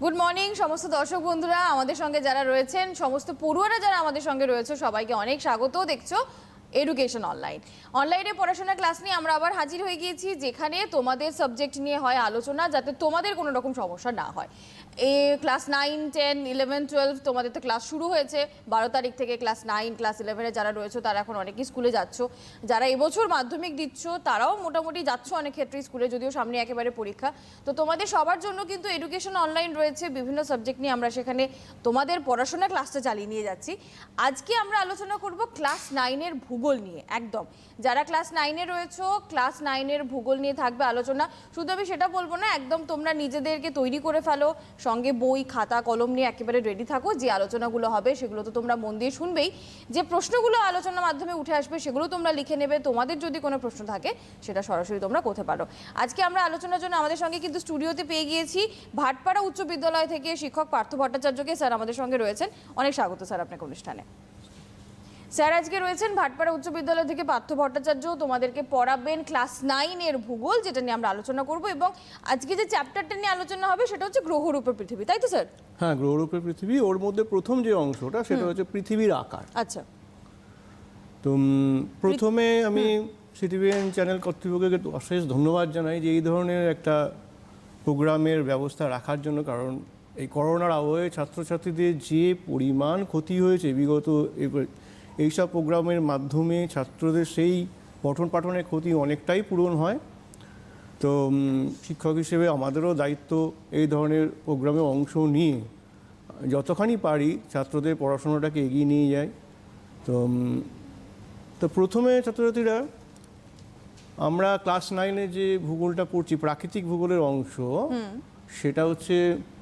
Good morning সমস্ত দর্শক বন্ধুরা, আমাদের সঙ্গে যারা রয়েছেন, সমস্ত পড়ুয়ারা যারা আমাদের সঙ্গে রয়েছে, সবাইকে অনেক স্বাগত। দেখছো এডুকেশন অনলাইনে পড়াশোনার ক্লাস নিয়ে আমরা আবার হাজির হয়ে গিয়েছি, যেখানে তোমাদের সাবজেক্ট নিয়ে হয় আলোচনা, যাতে তোমাদের কোনো রকম সমস্যা না হয়। ক্লাস 9, 10, 11, 12 তোমাদের তো ক্লাস শুরু হয়েছে 12 তারিখ থেকে। ক্লাস 9, ক্লাস 11 যারা রয়েছে তারা এখন অনেকেই স্কুলে যাচ্ছ। যারা এবছর মাধ্যমিক দিচ্ছ তারাও মোটামুটি যাচ্ছ অনেক ক্ষেত্রে স্কুলে, যদিও সামনে একেবারে পরীক্ষা। তো তোমাদের সবার জন্য কিন্তু এডুকেশন অনলাইন রয়েছে, বিভিন্ন সাবজেক্ট নিয়ে আমরা সেখানে তোমাদের পড়াশোনা ক্লাসটা চালিয়ে নিয়ে যাচ্ছি। আজকে আমরা আলোচনা করব ক্লাস 9-এর ভূগোল নিয়ে। একদম যারা ক্লাস 9-এ রয়েছো, ক্লাস 9-এর ভূগোল নিয়ে থাকবে আলোচনা। শুধু আমি সেটা বলবো না, একদম তোমরা নিজেদেরকে তৈরি করে ফেলো, সঙ্গে বই খাতা কলম নিয়ে একেবারে রেডি থাকো। যে আলোচনাগুলো হবে সেগুলো তো তোমরা মন দিয়ে শুনবেই, যে প্রশ্নগুলো আলোচনার মাধ্যমে উঠে আসবে সেগুলো তোমরা লিখে নেবে। তোমাদের যদি কোনো প্রশ্ন থাকে সেটা সরাসরি তোমরা করতে পারো। আজকে আমরা আলোচনার জন্য আমাদের সঙ্গে কিন্তু স্টুডিওতে পেয়ে গিয়েছি ভাটপাড়া উচ্চ বিদ্যালয় থেকে শিক্ষক পার্থ ভট্টাচার্যকে। স্যার আমাদের সঙ্গে রয়েছেন, অনেক স্বাগত স্যার আপনাকে অনুষ্ঠানে। স্যার আজকে রয়েছেন ভাটপাড়া উচ্চ বিদ্যালয় থেকে পার্থ ভট্টাচার্য, তোমাদেরকে পড়াবেন ক্লাস 9-এর ভূগোল, যেটা নিয়ে আমরা আলোচনা করব। এবং আজকে যে চ্যাপ্টারটা নিয়ে আলোচনা হবে সেটা হচ্ছে গ্রহরূপে পৃথিবী, তাই তো স্যার? হ্যাঁ, গ্রহরূপে পৃথিবী। ওর মধ্যে প্রথম যে অংশটা সেটা হচ্ছে পৃথিবীর আকার। আচ্ছা, তো প্রথমে আমি সিটিভিএন চ্যানেল কর্তৃপক্ষকে অশেষ ধন্যবাদ জানাই যে এই ধরনের একটা প্রোগ্রামের ব্যবস্থা রাখার জন্য। কারণ এই করোনার আবহে ছাত্রছাত্রীদের যে পরিমাণ ক্ষতি হয়েছে বিগত এইসব প্রোগ্রামের মাধ্যমে ছাত্রদের সেই পঠন পাঠনের ক্ষতি অনেকটাই পূরণ হয়। তো শিক্ষক হিসেবে আমাদেরও দায়িত্ব এই ধরনের প্রোগ্রামে অংশ নিয়ে যতখানি পারি ছাত্রদের পড়াশোনাটাকে এগিয়ে নিয়ে যায়। তো প্রথমে ছাত্রছাত্রীরা আমরা ক্লাস 9-এ যে ভূগোলটা পড়ছি, প্রাকৃতিক ভূগোলের অংশ, সেটা হচ্ছে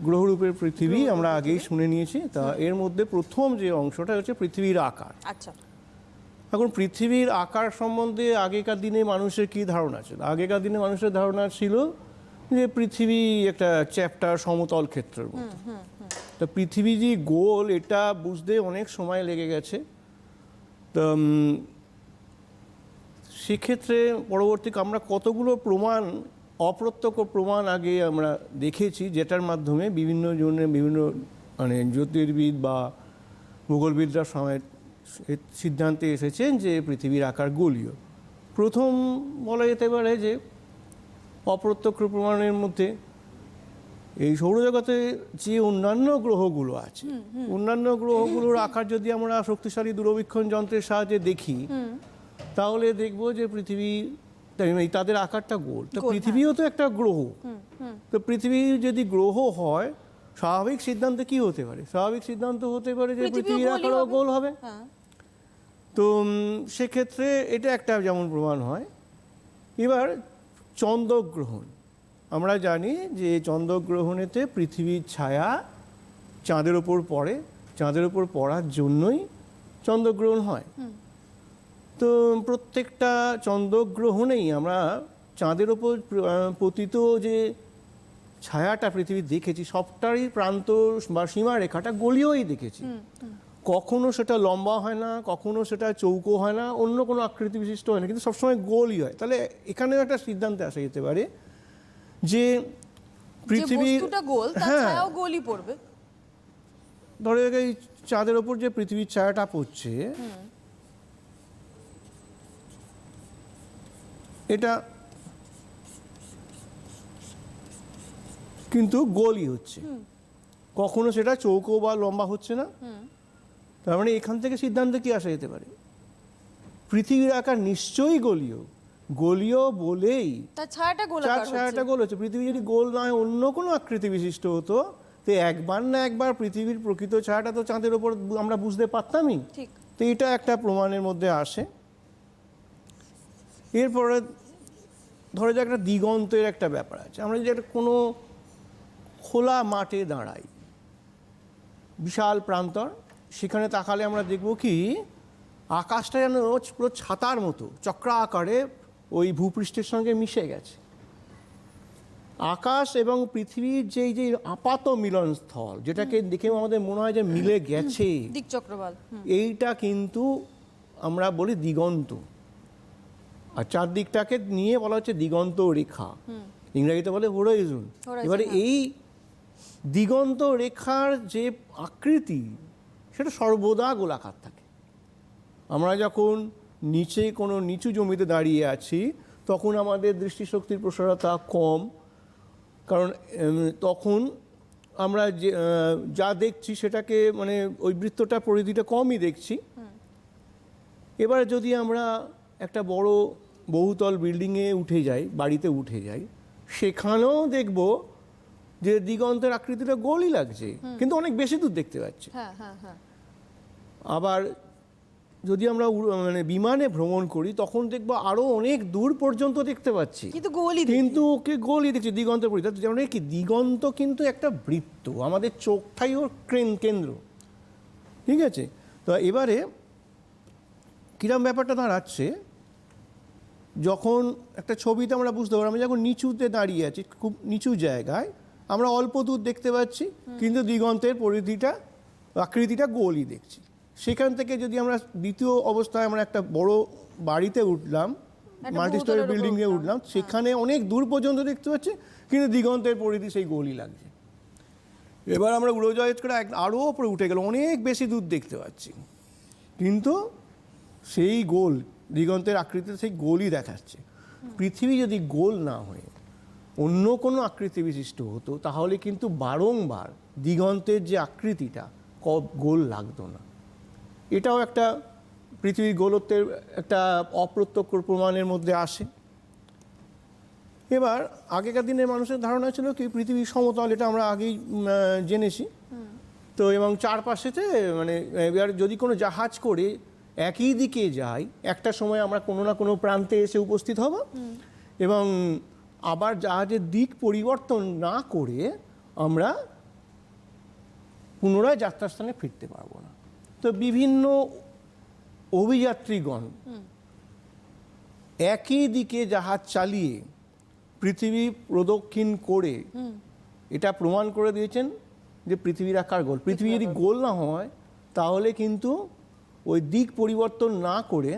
গ্রহরূপের পৃথিবী। আমরা আগেই শুনে নিয়েছি। তা এর মধ্যে প্রথম যে অংশটা হচ্ছে পৃথিবীর আকার। আচ্ছা, এখন পৃথিবীর আকার সম্বন্ধে আগেকার দিনে মানুষের কী ধারণা ছিল? আগেকার দিনে মানুষের ধারণা ছিল যে পৃথিবী একটা চ্যাপ্টার সমতল ক্ষেত্রের মতো। তা পৃথিবী যে গোল এটা বুঝতে অনেক সময় লেগে গেছে। তো সেক্ষেত্রে পরবর্তীতে আমরা কতগুলো প্রমাণ, অপ্রত্যক্ষ প্রমাণ আগে আমরা দেখেছি, যেটার মাধ্যমে বিভিন্ন জনের বিভিন্ন জ্যোতির্বিদ বা ভূগোলবিদরা সময় সিদ্ধান্তে এসেছেন যে পৃথিবীর আকার গোলীয়। প্রথম বলা যেতে পারে যে অপ্রত্যক্ষ প্রমাণের মধ্যে এই সৌরজগতে যে অন্যান্য গ্রহগুলো আছে, অন্যান্য গ্রহগুলোর আকার যদি আমরা শক্তিশালী দূরবীক্ষণ যন্ত্রের সাহায্যে দেখি, তাহলে দেখবো যে পৃথিবী তাদের আকারটা গোল। তো পৃথিবীও তো একটা গ্রহ। তো পৃথিবী যদি গ্রহ হয়, স্বাভাবিক সিদ্ধান্ত কি হতে পারে? স্বাভাবিক সিদ্ধান্ত হতে পারে যে পৃথিবীর আকারও গোল হবে। তো সেক্ষেত্রে এটা একটা যেমন প্রমাণ হয়। এবার চন্দ্রগ্রহণ, আমরা জানি যে চন্দ্রগ্রহণেতে পৃথিবীর ছায়া চাঁদের ওপর পড়ে, চাঁদের ওপর পড়ার জন্যই চন্দ্রগ্রহণ হয়। তো প্রত্যেকটা চন্দ্রগ্রহণেই আমরা চাঁদের ওপর পতিত যে ছায়াটা পৃথিবী দেখেছি, সবটারই প্রান্ত বা সীমারেখাটা গলীয়ই দেখেছি। কখনো সেটা লম্বা হয় না, কখনো সেটা চৌকো হয় না, অন্য কোনো আকৃতি বিশিষ্ট হয় না, কিন্তু সবসময় গোলই হয়। তাহলে এখানেও একটা সিদ্ধান্তে আসা যেতে পারে যে পৃথিবীর গোল, তার ছায়াও গোলই পড়বে। ধরে এই চাঁদের ওপর যে পৃথিবীর ছায়াটা পড়ছে, এটা কিন্তু গোলই হচ্ছে, কখনো সেটা চৌকো বা লম্বা হচ্ছে না। তার মানে এখান থেকে সিদ্ধান্তে কি আসা যেতে পারে? পৃথিবীর আকার নিশ্চয়ই গোলীয়। গোলীয় বলেই তার ছায়াটা গোল হচ্ছে। পৃথিবী যদি গোল না হয়, অন্য কোনো আকৃতি বিশিষ্ট হতো, তো একবার না একবার পৃথিবীর প্রকৃত ছায়াটা তো চাঁদের ওপর আমরা বুঝতে পারতামই। তো এটা একটা প্রমাণের মধ্যে আসে। এরপরে ধরে যাক একটা দিগন্তের একটা ব্যাপার আছে। আমরা যদি একটা কোনো খোলা মাঠে দাঁড়াই, বিশাল প্রান্তর, সেখানে তাকালে আমরা দেখব কি আকাশটা যেন পুরো ছাতার মতো চক্রা আকারে ওই ভূপৃষ্ঠের সঙ্গে মিশে গেছে। আকাশ এবং পৃথিবীর যে আপাত মিলনস্থল, যেটাকে দেখেও আমাদের মনে হয় যে মিলে গেছে, দিকচক্রবাল, এইটা কিন্তু আমরা বলি দিগন্ত। আর চারদিকটাকে নিয়ে বলা হচ্ছে দিগন্ত রেখা, ইংরেজিতে বলে হোরাইজন। এবারে এই দিগন্ত রেখার যে আকৃতি সেটা সর্বদা গোলাকার থাকে। আমরা যখন নিচে কোনো নিচু জমিতে দাঁড়িয়ে আছি তখন আমাদের দৃষ্টিশক্তির প্রসারতা কম, কারণ তখন আমরা যে যা দেখছি সেটাকে মানে ওই বৃত্তটা পরিধিটা কমই দেখছি। এবার যদি আমরা একটা বড় বহুতল বিল্ডিংয়ে উঠে যাই, বাড়িতে উঠে যাই, সেখানেও দেখব যে দিগন্তের আকৃতিটা গোলই লাগছে, কিন্তু অনেক বেশি দূর দেখতে পাচ্ছি। হ্যাঁ হ্যাঁ হ্যাঁ। আবার যদি আমরা মানে বিমানে ভ্রমণ করি তখন দেখবো আরো অনেক দূর পর্যন্ত দেখতে পাচ্ছি, কিন্তু ওকে গোলই দেখছি দিগন্তের পরিধি। যেমন কি দিগন্ত কিন্তু একটা বৃত্ত, আমাদের চোখটাই ওর কেন্দ্র, ঠিক আছে? তো এবারে কিরম ব্যাপারটা দাঁড়াচ্ছে, যখন একটা ছবিতে আমরা বুঝতে পারি, আমরা যখন নিচুতে দাঁড়িয়ে আছি, খুব নিচু জায়গায়, আমরা অল্প দূর দেখতে পাচ্ছি কিন্তু দিগন্তের পরিধিটা আকৃতিটা গোলই দেখছি। সেখান থেকে যদি আমরা দ্বিতীয় অবস্থায় আমরা একটা বড় বাড়িতে উঠলাম, মাল্টি স্টোরি বিল্ডিংয়ে উঠলাম, সেখানে অনেক দূর পর্যন্ত দেখতে পাচ্ছি কিন্তু দিগন্তের পরিধি সেই গোলই লাগছে। এবার আমরা উড়োজাহাজ করে আরও ওপরে উঠে গেল, অনেক বেশি দূর দেখতে পাচ্ছি কিন্তু সেই গোল দিগন্তের আকৃতিতে সেই গোলই দেখাচ্ছে। পৃথিবী যদি গোল না হয়ে অন্য কোনো আকৃতি বিশিষ্ট হতো তাহলে কিন্তু বারংবার দিগন্তের যে আকৃতিটা গোল লাগতো না। এটাও একটা পৃথিবীর গোলত্বের একটা অপ্রত্যক্ষ প্রমাণের মধ্যে আসে। এবার আগেকার দিনের মানুষের ধারণা ছিল কি পৃথিবী সমতল, এটা আমরা আগেই জেনেছি। তো এবং চারপাশেতে মানে এবার যদি কোনো জাহাজ করে একই দিকে যাই, একটা সময় আমরা কোনো না কোনো প্রান্তে এসে উপস্থিত হব এবং আবার জাহাজের দিক পরিবর্তন না করে আমরা পুনরায় যাত্রাস্থানে ফিরতে পারবো না। তো বিভিন্ন অভিযাত্রীগণ একই দিকে জাহাজ চালিয়ে পৃথিবী প্রদক্ষিণ করে এটা প্রমাণ করে দিয়েছেন যে পৃথিবীর আকার গোল। পৃথিবী যদি গোল না হয় তাহলে কিন্তু ওই দিক পরিবর্তন না করে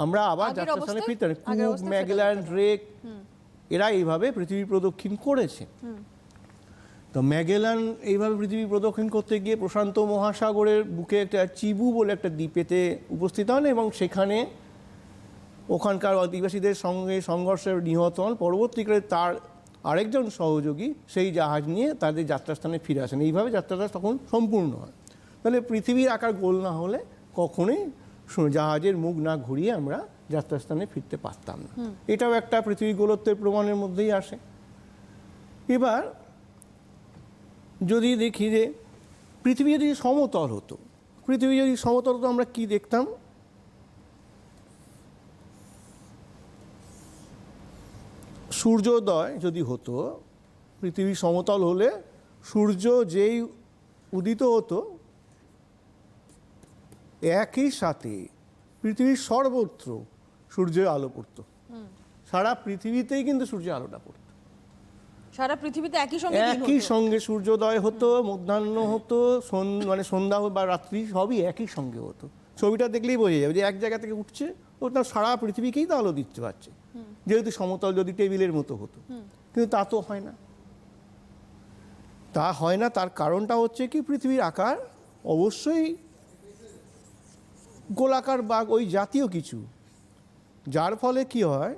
আমরা আবার যাত্রাস্থানে ফিরতে পারি। কুক, ম্যাগেলান, ড্রেক এরা এইভাবে পৃথিবী প্রদক্ষিণ করেছে। তো ম্যাগেলান এইভাবে পৃথিবী প্রদক্ষিণ করতে গিয়ে প্রশান্ত মহাসাগরের বুকে একটা চিবু বলে একটা দ্বীপেতে উপস্থিত হন এবং সেখানে ওখানকার অধিবাসীদের সঙ্গে সংঘর্ষে নিহত হন। পরবর্তীকালে তার আরেকজন সহযোগী সেই জাহাজ নিয়ে তাদের যাত্রাস্থানে ফিরে আসেন। এইভাবে যাত্রাটা তখন সম্পূর্ণ হয়। তাহলে পৃথিবীর আকার গোল না হলে কখনোই জাহাজের মুখ না ঘুরিয়ে আমরা যাত্রাস্থানে ফিরতে পারতাম না। এটাও একটা পৃথিবী গোলত্বের প্রমাণের মধ্যেই আসে। এবার যদি দেখি যে পৃথিবী যদি সমতল হতো, পৃথিবী যদি সমতল হতো আমরা কি দেখতাম? সূর্যোদয় যদি হতো, পৃথিবী সমতল হলে সূর্য যেই উদিত হতো একই সাথে পৃথিবীর সর্বত্র সূর্যের আলো পড়তো। সারা পৃথিবীতেই কিন্তু সূর্যের আলোটা পড়তো। সারা পৃথিবীতে একই সঙ্গে সূর্যোদয় হতো, মধ্যাহ্ন হতো, মানে সন্ধ্যা বা রাত্রি সবই একই সঙ্গে হতো। ছবিটা দেখলেই বোঝা যাবে যে এক জায়গা থেকে উঠছে ওটা সারা পৃথিবীকেই তো আলো দিতে পারছে, যেহেতু সমতল যদি টেবিলের মতো হতো। কিন্তু তা তো হয় না। তা হয় না, তার কারণটা হচ্ছে কি পৃথিবীর আকার অবশ্যই গোলাকার বা ওই জাতীয় কিছু, যার ফলে কি হয়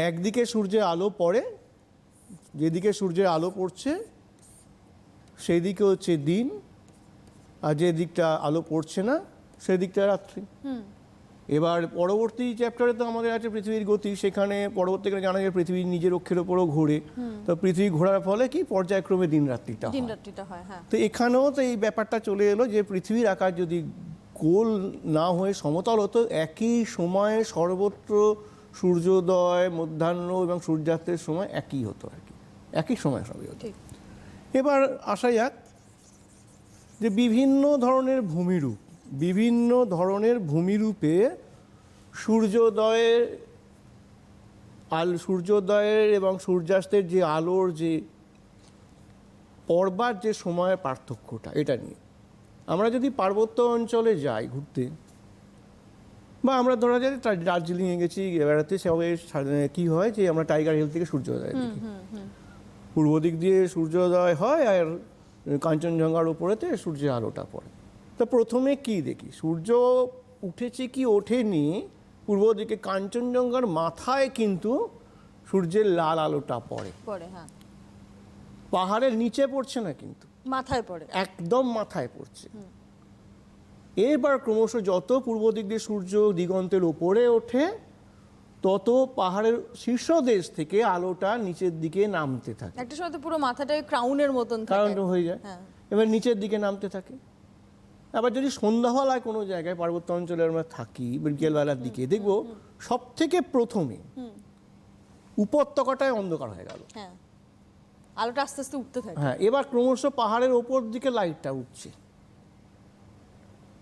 একদিকে সূর্যের আলো পড়ে, যেদিকে সূর্যের আলো পড়ছে সেই দিকে হচ্ছে দিন, আর যে দিকটা আলো পড়ছে না সেই দিকটা রাত্রি। এবার পরবর্তী চ্যাপ্টারে তো আমাদের আছে পৃথিবীর গতি, সেখানে পরবর্তীকালে জানা যায় পৃথিবী নিজের অক্ষের ওপরও ঘোরে। তো পৃথিবী ঘোরার ফলে কি পর্যায়ক্রমে দিন রাত্রিটা হয়। হ্যাঁ, তো এখানেও তো এই ব্যাপারটা চলে এলো যে পৃথিবীর আকার যদি গোল না হয়ে সমতল হতো, একই সময়ে সর্বত্র সূর্যোদয়, মধ্যাহ্ন এবং সূর্যাস্তের সময় একই হতো আর কি, একই সময় সবই হতো। এবার আসা যাক যে বিভিন্ন ধরনের ভূমিরূপে সূর্যোদয়ের এবং সূর্যাস্তের যে আলোর যে পড়বার যে সময়ের পার্থক্যটা, এটা নিয়ে আমরা যদি পার্বত্য অঞ্চলে যাই ঘুরতে, বা আমরা ধরা যায় দার্জিলিংয়ে গেছি বেড়াতে, সবাই কী হয় যে আমরা টাইগার হিল থেকে সূর্যোদয় দেখি। পূর্ব দিক দিয়ে সূর্যোদয় হয় আর কাঞ্চনজঙ্ঘার উপরেতে সূর্যের আলোটা পড়ে। তো প্রথমে কি দেখি, সূর্য উঠেছে কি ওঠেনি, পূর্ব দিকে কাঞ্চনজঙ্ঘার মাথায় কিন্তু সূর্যের লাল আলোটা পড়ে, হ্যাঁ, পাহাড়ের নিচে পড়ছে না, কিন্তু মাথায় পড়ে, একদম মাথায় পড়ছে। এবার ক্রমশ যত পূর্ব দিক দিয়ে সূর্য দিগন্তের উপরে ওঠে, তত পাহাড়ের শীর্ষদেশ থেকে আলোটা নিচের দিকে নামতে থাকে, একটা সময় তো পুরো মাথাটাই ক্রাউনের মতন থাকে। কারণটা হয়ে যায়, হ্যাঁ। এবার নিচের দিকে নামতে থাকে। আবার যদি সন্ধ্যাবেলায় কোনো জায়গায় পার্বত্য অঞ্চলে আমরা থাকি, বিকেলবেলার দিকে দেখবো সব থেকে প্রথমে উপত্যকাটায় অন্ধকার হয়ে গেল। হ্যাঁ, আলোটা আস্তে আস্তে উঠতে থাকে। হ্যাঁ, এবার ক্রমশ পাহাড়ের ওপর দিকে লাইটটা উঠছে।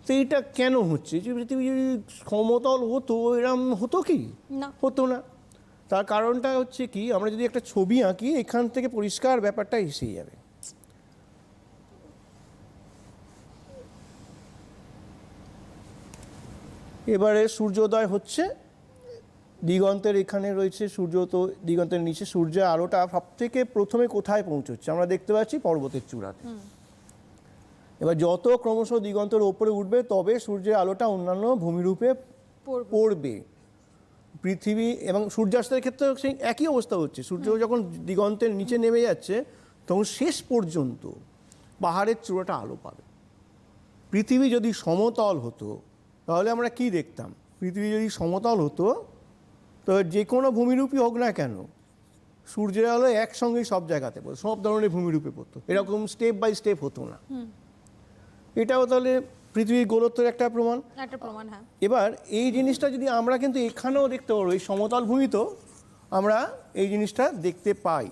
তো এটা কেন হচ্ছে? যে পৃথিবী যদি সমতল হতো এরম হতো কি? না, হতো না। তার কারণটা হচ্ছে কি, আমরা যদি একটা ছবি আঁকি, এখান থেকে পরিষ্কার ব্যাপারটা এসে যাবে। এবারে সূর্যোদয় হচ্ছে, দিগন্তের এখানে রয়েছে সূর্য, তো দিগন্তের নিচে সূর্যের আলোটা সব থেকে প্রথমে কোথায় পৌঁছচ্ছে আমরা দেখতে পাচ্ছি পর্বতের চূড়াতে। এবার যত ক্রমশ দিগন্তের ওপরে উঠবে তবে সূর্যের আলোটা অন্যান্য ভূমিরূপে পড়বে। পৃথিবী এবং সূর্যাস্তের ক্ষেত্রে সেই একই অবস্থা হচ্ছে। সূর্য যখন দিগন্তের নিচে নেমে যাচ্ছে তখন শেষ পর্যন্ত পাহাড়ের চূড়াটা আলো পাবে। পৃথিবী যদি সমতল হতো তাহলে আমরা কি দেখতাম? পৃথিবী যদি সমতল হতো তো যে কোনো ভূমিরূপই হোক না কেন, সূর্যের আলো একসঙ্গেই সব জায়গাতে পড়তো, সব ধরনের ভূমিরূপে পড়তো, এরকম স্টেপ বাই স্টেপ হতো না। এটাও তাহলে পৃথিবীর গোলত্বের একটা প্রমাণ। হ্যাঁ। এবার এই জিনিসটা যদি আমরা কিন্তু এখানেও দেখতে পারবো, এই সমতল ভূমিতেও আমরা এই জিনিসটা দেখতে পাই।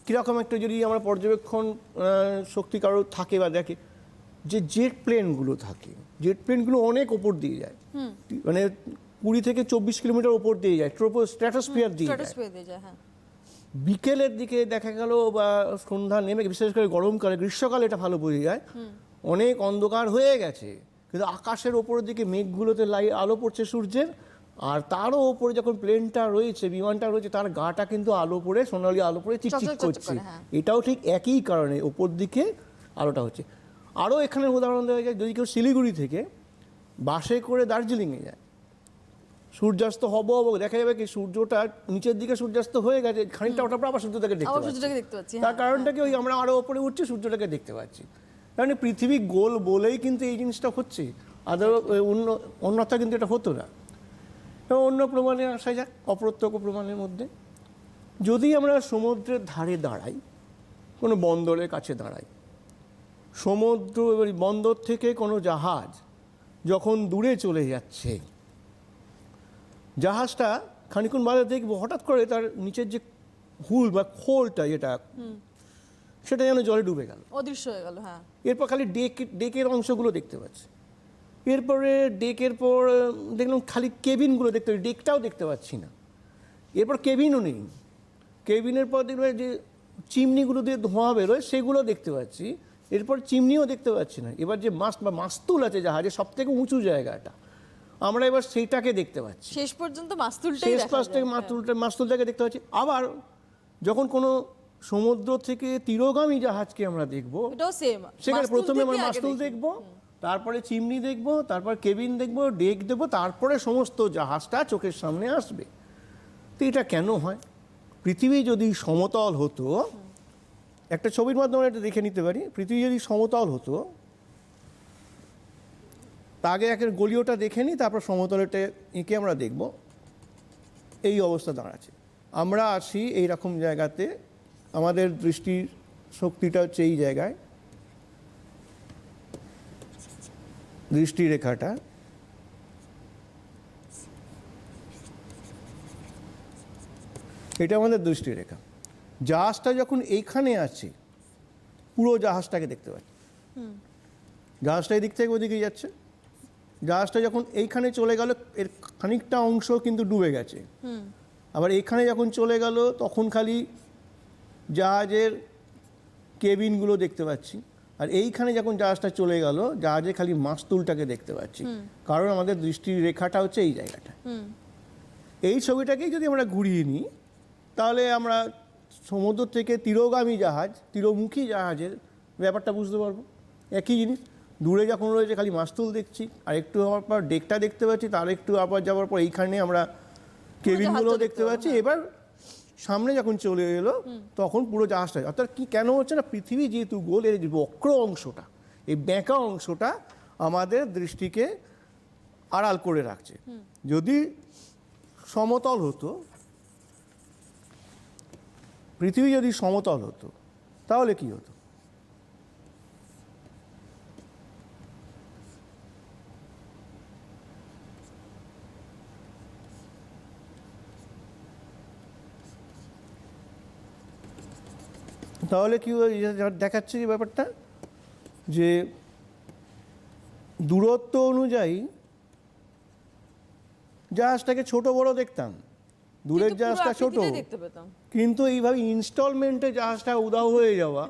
কীরকম একটা যদি আমরা পর্যবেক্ষণ শক্তি কারো থাকে বা দেখে, যে জেট প্লেনগুলো থাকে, জেট প্লেনগুলো অনেক ওপর দিয়ে যায়, মানে 20 থেকে 24 কিলোমিটার ওপর দিয়ে যায়, স্ট্র্যাটোস্ফিয়ার দিয়ে যায়। হ্যাঁ। বিকেলের দিকে দেখা গেল বা সন্ধ্যা নেমে, বিশেষ করে গরমকালে, গ্রীষ্মকালে এটা ভালো বোঝা যায়, অনেক অন্ধকার হয়ে গেছে, কিন্তু আকাশের ওপরের দিকে মেঘগুলোতে আলো পড়ছে সূর্যের, আর তারও ওপরে যখন প্লেনটা রয়েছে, বিমানটা রয়েছে, তার গাটা কিন্তু আলো পড়ে, সোনালি আলো পড়ে চিকচিক করছে। এটাও ঠিক একই কারণে ওপর দিকে আলোটা হচ্ছে। আরও এখানে উদাহরণ দেওয়া যায়, যদি কেউ শিলিগুড়ি থেকে বাসে করে দার্জিলিংয়ে যায়, সূর্যাস্ত হব দেখা যাবে কি সূর্যটা নিচের দিকে সূর্যাস্ত হয়ে গেছে, খানিকটা ওঠার পর আবার সূর্যটাকে দেখতে পাচ্ছি। তার কারণটা কি, ওই আমরা আরও ওপরে উঠছি, সূর্যটাকে দেখতে পাচ্ছি। কারণ পৃথিবী গোল বলেই কিন্তু এই জিনিসটা হচ্ছে, আদার অন্যথা কিন্তু এটা হতো না। এবং অন্য প্রমাণে আসা যাক, অপ্রত্যক্ষ প্রমাণের মধ্যে যদি আমরা সমুদ্রের ধারে দাঁড়াই, কোনো বন্দরের কাছে দাঁড়াই, সমুদ্র এবার বন্দর থেকে কোনো জাহাজ যখন দূরে চলে যাচ্ছে, জাহাজটা খানিকক্ষণ বাদে দেখবো হঠাৎ করে তার নিচের যে হুল বা খোলটা যেটা, সেটা যেন জলে ডুবে গেল, অদৃশ্য হয়ে গেল। হ্যাঁ। এরপর খালি ডেকের অংশগুলো দেখতে পাচ্ছি। এরপরে ডেকের পর দেখলাম খালি কেবিনগুলো দেখতে পাচ্ছি, ডেকটাও দেখতে পাচ্ছি না। এরপর কেবিনও নেই, কেবিনের পর দেখবে যে চিমনিগুলো দিয়ে ধোঁয়া বেরোয়, সেগুলো দেখতে পাচ্ছি। এরপর চিমনিও দেখতে পাচ্ছি না। এবার যে মাস্ট বা মাস্তুল আছে জাহাজের সব থেকে উঁচু জায়গাটা, আমরা এবার সেইটাকে দেখতে পাচ্ছি। শেষ পর্যন্ত মাস্তুলটাকে দেখতে পাচ্ছি। আবার যখন কোনো সমুদ্র থেকে তীরগামী জাহাজকে আমরা দেখবো, সেখানে প্রথমে আমরা মাস্তুল দেখবো, তারপরে চিমনি দেখবো, তারপর কেবিন দেখবো, ডেক দেখবো, তারপরে সমস্ত জাহাজটা চোখের সামনে আসবে। তো এটা কেন হয়? পৃথিবী যদি সমতল হতো, একটা ছবির মাধ্যমে এটা দেখে নিতে পারি, পৃথিবী যদি সমতল হতো, তা আগে একের গলিওটা দেখে নিই, তারপর সমতলটা এঁকে আমরা দেখব। এই অবস্থা দাঁড়াচ্ছে। আমরা আছি এইরকম জায়গাতে, আমাদের দৃষ্টির শক্তিটা হচ্ছে এই জায়গায়, দৃষ্টিরেখাটা। এটা আমাদের দৃষ্টিরেখা। জাহাজটা যখন এইখানে আছে, পুরো জাহাজটাকে দেখতে পাচ্ছি। জাহাজটা এই দিক থেকে ওদিকে যাচ্ছে, জাহাজটা যখন এইখানে চলে গেল, এর খানিকটা অংশ কিন্তু ডুবে গেছে। আবার এইখানে যখন চলে গেল তখন খালি জাহাজের কেবিনগুলো দেখতে পাচ্ছি। আর এইখানে যখন জাহাজটা চলে গেল, জাহাজে খালি মাস্তুলটাকে দেখতে পাচ্ছি, কারণ আমাদের দৃষ্টির রেখাটা হচ্ছে এই জায়গাটা। এই ছবিটাকেই যদি আমরা ঘুরিয়ে নিই, তাহলে আমরা সমুদ্র থেকে তীরগামী জাহাজ, তীরমুখী জাহাজের ব্যাপারটা বুঝতে পারবো। একই জিনিস, দূরে যখন রয়েছে খালি মাস্তুল দেখছি, আর একটু হওয়ার পর ডেকটা দেখতে পাচ্ছি, তার একটু আবার যাওয়ার পর এইখানে আমরা কেবিনগুলো দেখতে পাচ্ছি। এবার সামনে যখন চলে এলো তখন পুরো জাহাজটা, অর্থাৎ কি কেন হচ্ছে না, পৃথিবী যেহেতু গোল, এর যে বক্র অংশটা, এই বেঁকা অংশটা আমাদের দৃষ্টিকে আড়াল করে রাখছে। যদি সমতল হতো, পৃথিবী যদি সমতল হতো, তাহলে কি হতো? তাহলে কি দেখাচ্ছে যে ব্যাপারটা, যে দূরত্ব অনুযায়ী জাহাজটাকে ছোট বড় দেখতাম, দূরের জাহাজটা ছোট, কিন্তু এইভাবে ইনস্টলমেন্টে জাহাজটা উদাও হয়ে যাওয়া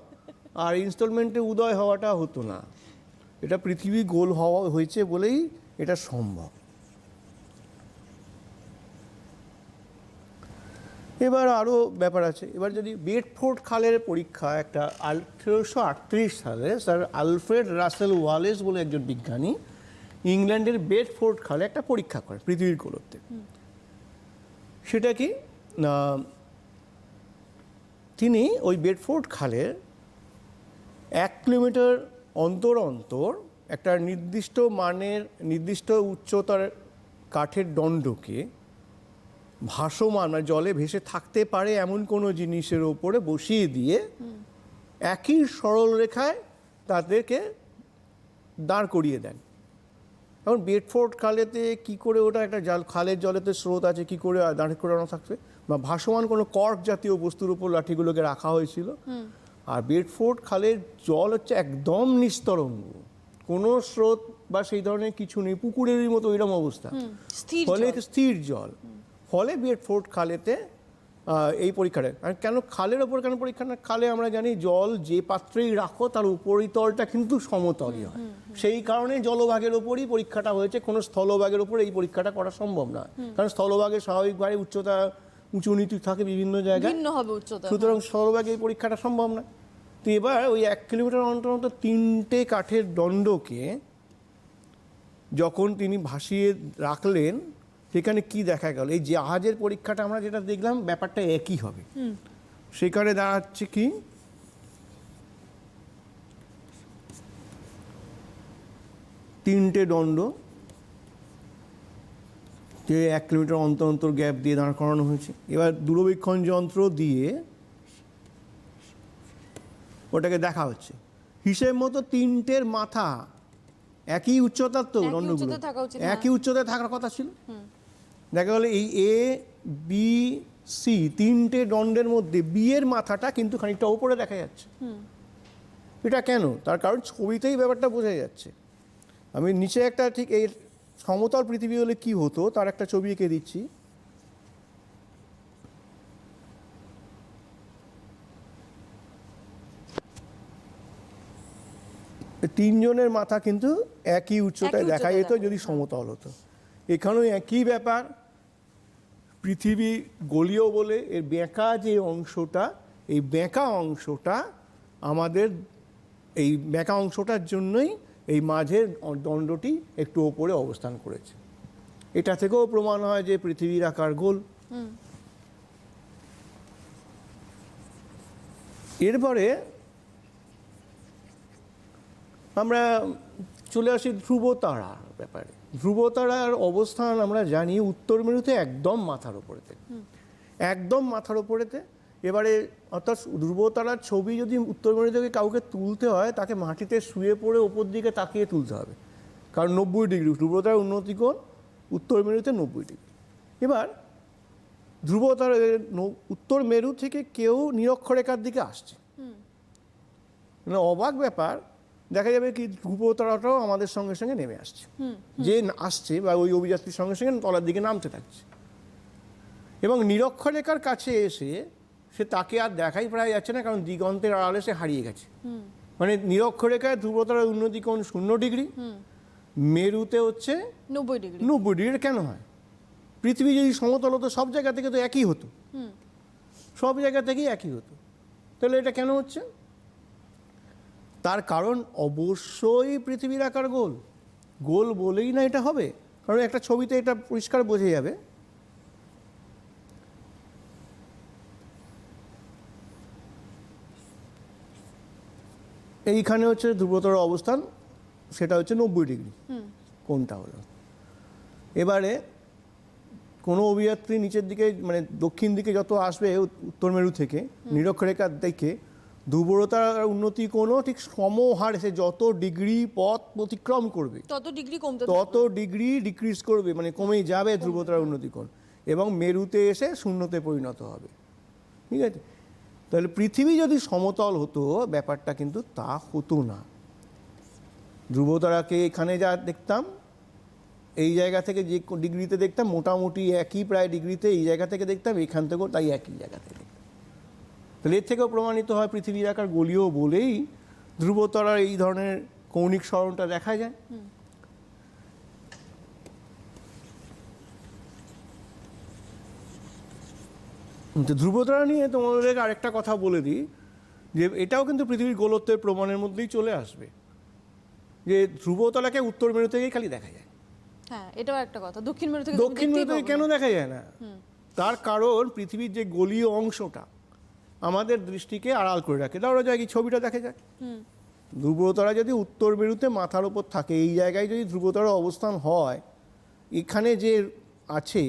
আর ইনস্টলমেন্টে উদয় হওয়াটা হতো না। এটা পৃথিবী গোল হওয়া হয়েছে বলেই এটা সম্ভব। এবার আরও ব্যাপার আছে। এবার যদি বেডফোর্ড খালের পরীক্ষা, একটা 1838 সালে স্যার আলফ্রেড রাসেল ওয়ালেস বলে একজন বিজ্ঞানী ইংল্যান্ডের বেডফোর্ড খালে একটা পরীক্ষা করে পৃথিবীর গোলকতে। সেটা কি না, তিনি ওই বেডফোর্ড খালের 1 কিলোমিটার অন্তর অন্তর একটা নির্দিষ্ট মানের, নির্দিষ্ট উচ্চতার কাঠের দণ্ডকে ভাসমান, মানে জলে ভেসে থাকতে পারে এমন কোনো জিনিসের ওপরে বসিয়ে দিয়ে একই সরল রেখায় তাদেরকে দাঁড় করিয়ে দেন। এখন বেডফোর্ড খালেতে কি করে ওটা, একটা খালের জলেতে স্রোত আছে, কি করে দাঁড় করানো থাকবে, বা ভাসমান কোনো কর্ক জাতীয় বস্তুর উপর লাঠিগুলোকে রাখা হয়েছিল। আর বেডফোর্ড খালের জল হচ্ছে একদম নিস্তরঙ্গ, কোনো স্রোত বা সেই ধরনের কিছু নেই, পুকুরেরই মতো এরকম অবস্থা, ফলে স্থির জল। ফলে বেডফোর্ড খালেতে এই পরীক্ষাটা। আর কেন খালের ওপর কেন পরীক্ষা না, খালে আমরা জানি জল যে পাত্রেই রাখো তার উপরিতলটা কিন্তু সমতলই হয়, সেই কারণে জলভাগের ওপরই পরীক্ষাটা হয়েছে, কোনো স্থলভাগের ওপর এই পরীক্ষাটা করা সম্ভব না, কারণ স্থলভাগে স্বাভাবিকভাবে উচ্চতা উঁচু নিচু থাকে বিভিন্ন জায়গায়, সুতরাং স্থলভাগে এই পরীক্ষাটা সম্ভব না। তো এবার ওই 1 কিলোমিটার অন্তর অন্তর 3টে কাঠের দণ্ডকে যখন তিনি ভাসিয়ে রাখলেন, সেখানে কি দেখা গেল, এই জাহাজের পরীক্ষাটা আমরা যেটা দেখলাম ব্যাপারটা একই হবে। সেখানে দাঁড়াচ্ছে কি, তিনটে দণ্ড যে 1 কিলোমিটার অন্তর অন্তর গ্যাপ দিয়ে দাঁড় করানো হয়েছে। এবার দূরবীক্ষণ যন্ত্র দিয়ে ওটাকে দেখা হচ্ছে, হিসেব মতো তিনটের মাথা একই উচ্চতার, তো দণ্ডগুলো একই উচ্চতায় থাকার কথা ছিল। দেখা গেল এই এ বি সি তিনটে দণ্ডের মধ্যে বি এর মাথাটা কিন্তু খানিকটা ওপরে দেখা যাচ্ছে। এটা কেন, তার কারণ ছবিতেই ব্যাপারটা বোঝা যাচ্ছে। আমি নিচে একটা, ঠিক এই সমতল পৃথিবী হলে কি হতো তার একটা ছবি এঁকে দিচ্ছি। তিনজনের মাথা কিন্তু একই উচ্চতায় দেখা যেত যদি সমতল হতো। এখানেও একই ব্যাপার, পৃথিবী গোলীয় বলে এর বেঁকা যে অংশটা, এই বেঁকা অংশটা আমাদের, এই বেঁকা অংশটার জন্যই এই মাঝের দণ্ডটি একটু ওপরে অবস্থান করেছে। এটা থেকেও প্রমাণ হয় যে পৃথিবীর আকার গোল। এরপরে আমরা চলে আসি ধ্রুবতারার ব্যাপারে। ধ্রুবতারার অবস্থান আমরা জানি উত্তর মেরুতে একদম মাথার ওপরেতে, একদম মাথার ওপরেতে। এবারে অর্থাৎ ধ্রুবতারার ছবি যদি উত্তর মেরু থেকে কাউকে তুলতে হয়, তাকে মাটিতে শুয়ে পড়ে ওপর দিকে তাকিয়ে তুলতে হবে, কারণ 90 ডিগ্রি ধ্রুবতারার উন্নতি কোণ উত্তর মেরুতে 90 ডিগ্রি। এবার ধ্রুবতারা উত্তর মেরু থেকে কেউ নিরক্ষরেখার দিকে আসছে, মানে অবাক ব্যাপার, দেখা যাবে কি ধ্রুবতারাটাও আমাদের সঙ্গে সঙ্গে নেমে আসছে, যে আসছে বা ওই অভিযাত্রীর সঙ্গে সঙ্গে তলার দিকে নামতে থাকছে, এবং নিরক্ষরেখার কাছে এসে সে তাকে আর দেখাই প্রায় যাচ্ছে না, কারণ দিগন্তের আড়ালে সে হারিয়ে গেছে। মানে নিরক্ষরেখায় ধ্রুবতারার উন্নতি কোণ 0 ডিগ্রি, মেরুতে হচ্ছে 90 ডিগ্রি। 90 ডিগ্রি। এটা কেন হয়? পৃথিবী যদি সমতল হতো সব জায়গা থেকে তো একই হতো, সব জায়গা থেকেই একই হতো, তাহলে এটা কেন হচ্ছে? তার কারণ অবশ্যই পৃথিবীর আকার গোল, গোল বলেই না এটা হবে, কারণ একটা ছবিতে এটা পরিষ্কার বোঝা যাবে। এইখানে হচ্ছে ধ্রুবতারার অবস্থান, সেটা হচ্ছে 90 ডিগ্রি কোনটা হলো। এবারে কোনো অভিযাত্রী নিচের দিকে মানে দক্ষিণ দিকে যত আসবে উত্তর মেরু থেকে নিরক্ষরেখার দিকে, ধ্রুবতারার উন্নতি কোণও ঠিক সমহারে সে যত ডিগ্রি পথ অতিক্রম করবে তত ডিগ্রি কমতে তত ডিগ্রি ডিক্রিজ করবে, মানে কমেই যাবে ধ্রুবতারার উন্নতি কোণ, এবং মেরুতে এসে শূন্যতে পরিণত হবে। ঠিক আছে? তাহলে পৃথিবী যদি সমতল হতো ব্যাপারটা কিন্তু তা হতো না। ধ্রুবতারাকে এখানে যা দেখতাম, এই জায়গা থেকে যে ডিগ্রিতে দেখতাম মোটামুটি একই প্রায় ডিগ্রিতে, এই জায়গা থেকে দেখতাম, এখান থেকেও তাই একই জায়গা থেকে। তাহলে এর থেকেও প্রমাণিত হয় পৃথিবীর আকার গোলীয় বলেই ধ্রুবতারার এই ধরনের কৌণিক সরণটা দেখা যায়। তো ধ্রুবতারা নিয়ে তোমাদের আরেকটা কথা বলে দিই, যে এটাও কিন্তু পৃথিবীর গোলত্বের প্রমাণের মধ্যেই চলে আসবে, যে ধ্রুবতারাকে উত্তর মেরু থেকেই খালি দেখা যায়। হ্যাঁ, এটাও একটা কথা। দক্ষিণ মেরু থেকে দক্ষিণ মেরু থেকে কেন দেখা যায় না? তার কারণ পৃথিবীর যে গোলীয় অংশটা আমাদের দৃষ্টিকে আড়াল করে রাখে। ধরো যায় কি ছবিটা দেখা যায়, ধ্রুবতারা যদি উত্তর মেরুতে মাথার উপর থাকে, এই জায়গায় যদি ধ্রুবতারার অবস্থান হয়, এখানে যে আছে,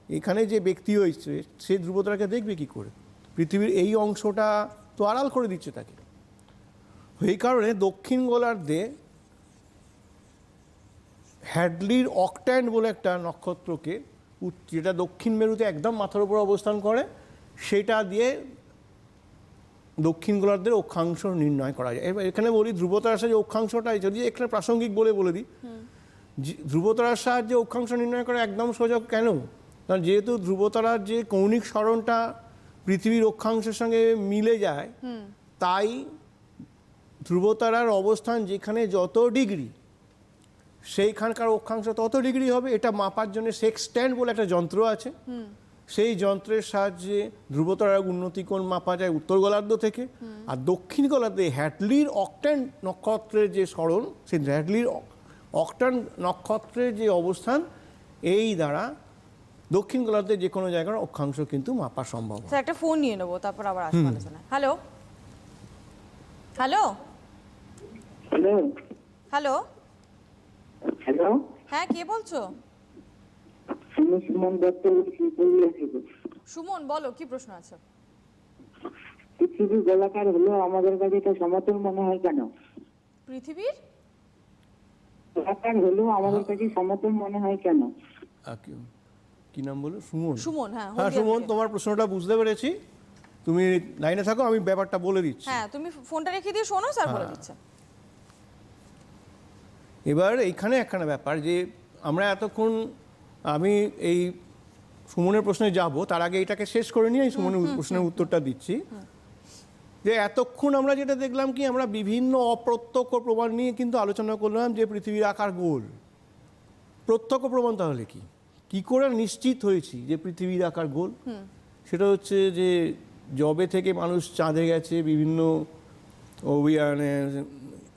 এখানে যে ব্যক্তি হয়েছে সে ধ্রুবতারাকে দেখবে কি করে? পৃথিবীর এই অংশটা তো আড়াল করে দিচ্ছে তাকে। এই কারণে দক্ষিণ গোলার্ধে হ্যাডলির অক্ট্যান্ট বলে একটা নক্ষত্রকে, যেটা দক্ষিণ মেরুতে একদম মাথার উপর অবস্থান করে, সেটা দিয়ে দক্ষিণ গোলার্ধের অক্ষাংশ নির্ণয় করা যায়। এবার এখানে বলি ধ্রুবতারার সাহায্যে অক্ষাংশটা, যদি এখানে প্রাসঙ্গিক বলে দিই, ধ্রুবতারার সাহায্যে অক্ষাংশ নির্ণয় করা একদম সোজা। কেন? কারণ যেহেতু ধ্রুবতারার যে কৌণিক সরণটা পৃথিবীর অক্ষাংশের সঙ্গে মিলে যায়, তাই ধ্রুবতারার অবস্থান যেখানে যত ডিগ্রি, সেইখানকার অক্ষাংশ তত ডিগ্রি হবে। এটা মাপার জন্য সেক্সট্যান্ট বলে একটা যন্ত্র আছে, সেই যন্ত্রের সাহায্যে ধ্রুবতারার উন্নতি কোণ মাপা যায় উত্তর গোলার্ধ থেকে। আর দক্ষিণ গোলার্ধে হ্যাডলির অক্ট্যান্ট নক্ষত্রের যে সরণ, সেই হ্যাডলির অক্ট্যান্ট নক্ষত্রের যে অবস্থান, এই দ্বারা দক্ষিণ গোলার্ধের যে কোনো জায়গার অক্ষাংশ কিন্তু মাপা সম্ভব। স্যার একটা ফোন নিয়ে নেবো, তারপর আবার আসবো আলোচনা। Hello hello hello hello hello, হ্যাঁ, কে বলছো? আমি সুমন দত্ত বলছি, পুরুলিয়া থেকে। সুমন, বলো কি প্রশ্ন আছে? পৃথিবী গোলাকার হলো আমাদের কাছে এটা সমতল মনে হয় কেন? পৃথিবীর গোলাকার হলো আমাদের কাছে সমতল মনে হয় কেন? কি নাম বলো? সুমন। সুমন, হ্যাঁ হ্যাঁ হলদিয়া সুমন, থেকে। তোমার প্রশ্নটা বুঝতে পেরেছি। তুমি লাইনে থাকো, আমি ব্যাপারটা বলে দিচ্ছি। হ্যাঁ, তুমি ফোনটা রেখে দিয়ে শোনো, স্যার বলে দিচ্ছে। এবার এইখানে একখানা ব্যাপার, যে আমরা এতক্ষণ, আমি এই সুমনের প্রশ্নে যাব তার আগে এটাকে শেষ করে নিয়ে এই সুমনের প্রশ্নের উত্তরটা দিচ্ছি। যে এতক্ষণ আমরা যেটা দেখলাম কি, আমরা বিভিন্ন অপ্রত্যক্ষ প্রমাণ নিয়ে কিন্তু আলোচনা করলাম যে পৃথিবীর আকার গোল। প্রত্যক্ষ প্রমাণ তাহলে কি, কি করে নিশ্চিত হয়েছি যে পৃথিবীর আকার গোল? সেটা হচ্ছে যে যবে থেকে মানুষ চাঁদে গেছে, বিভিন্ন মানে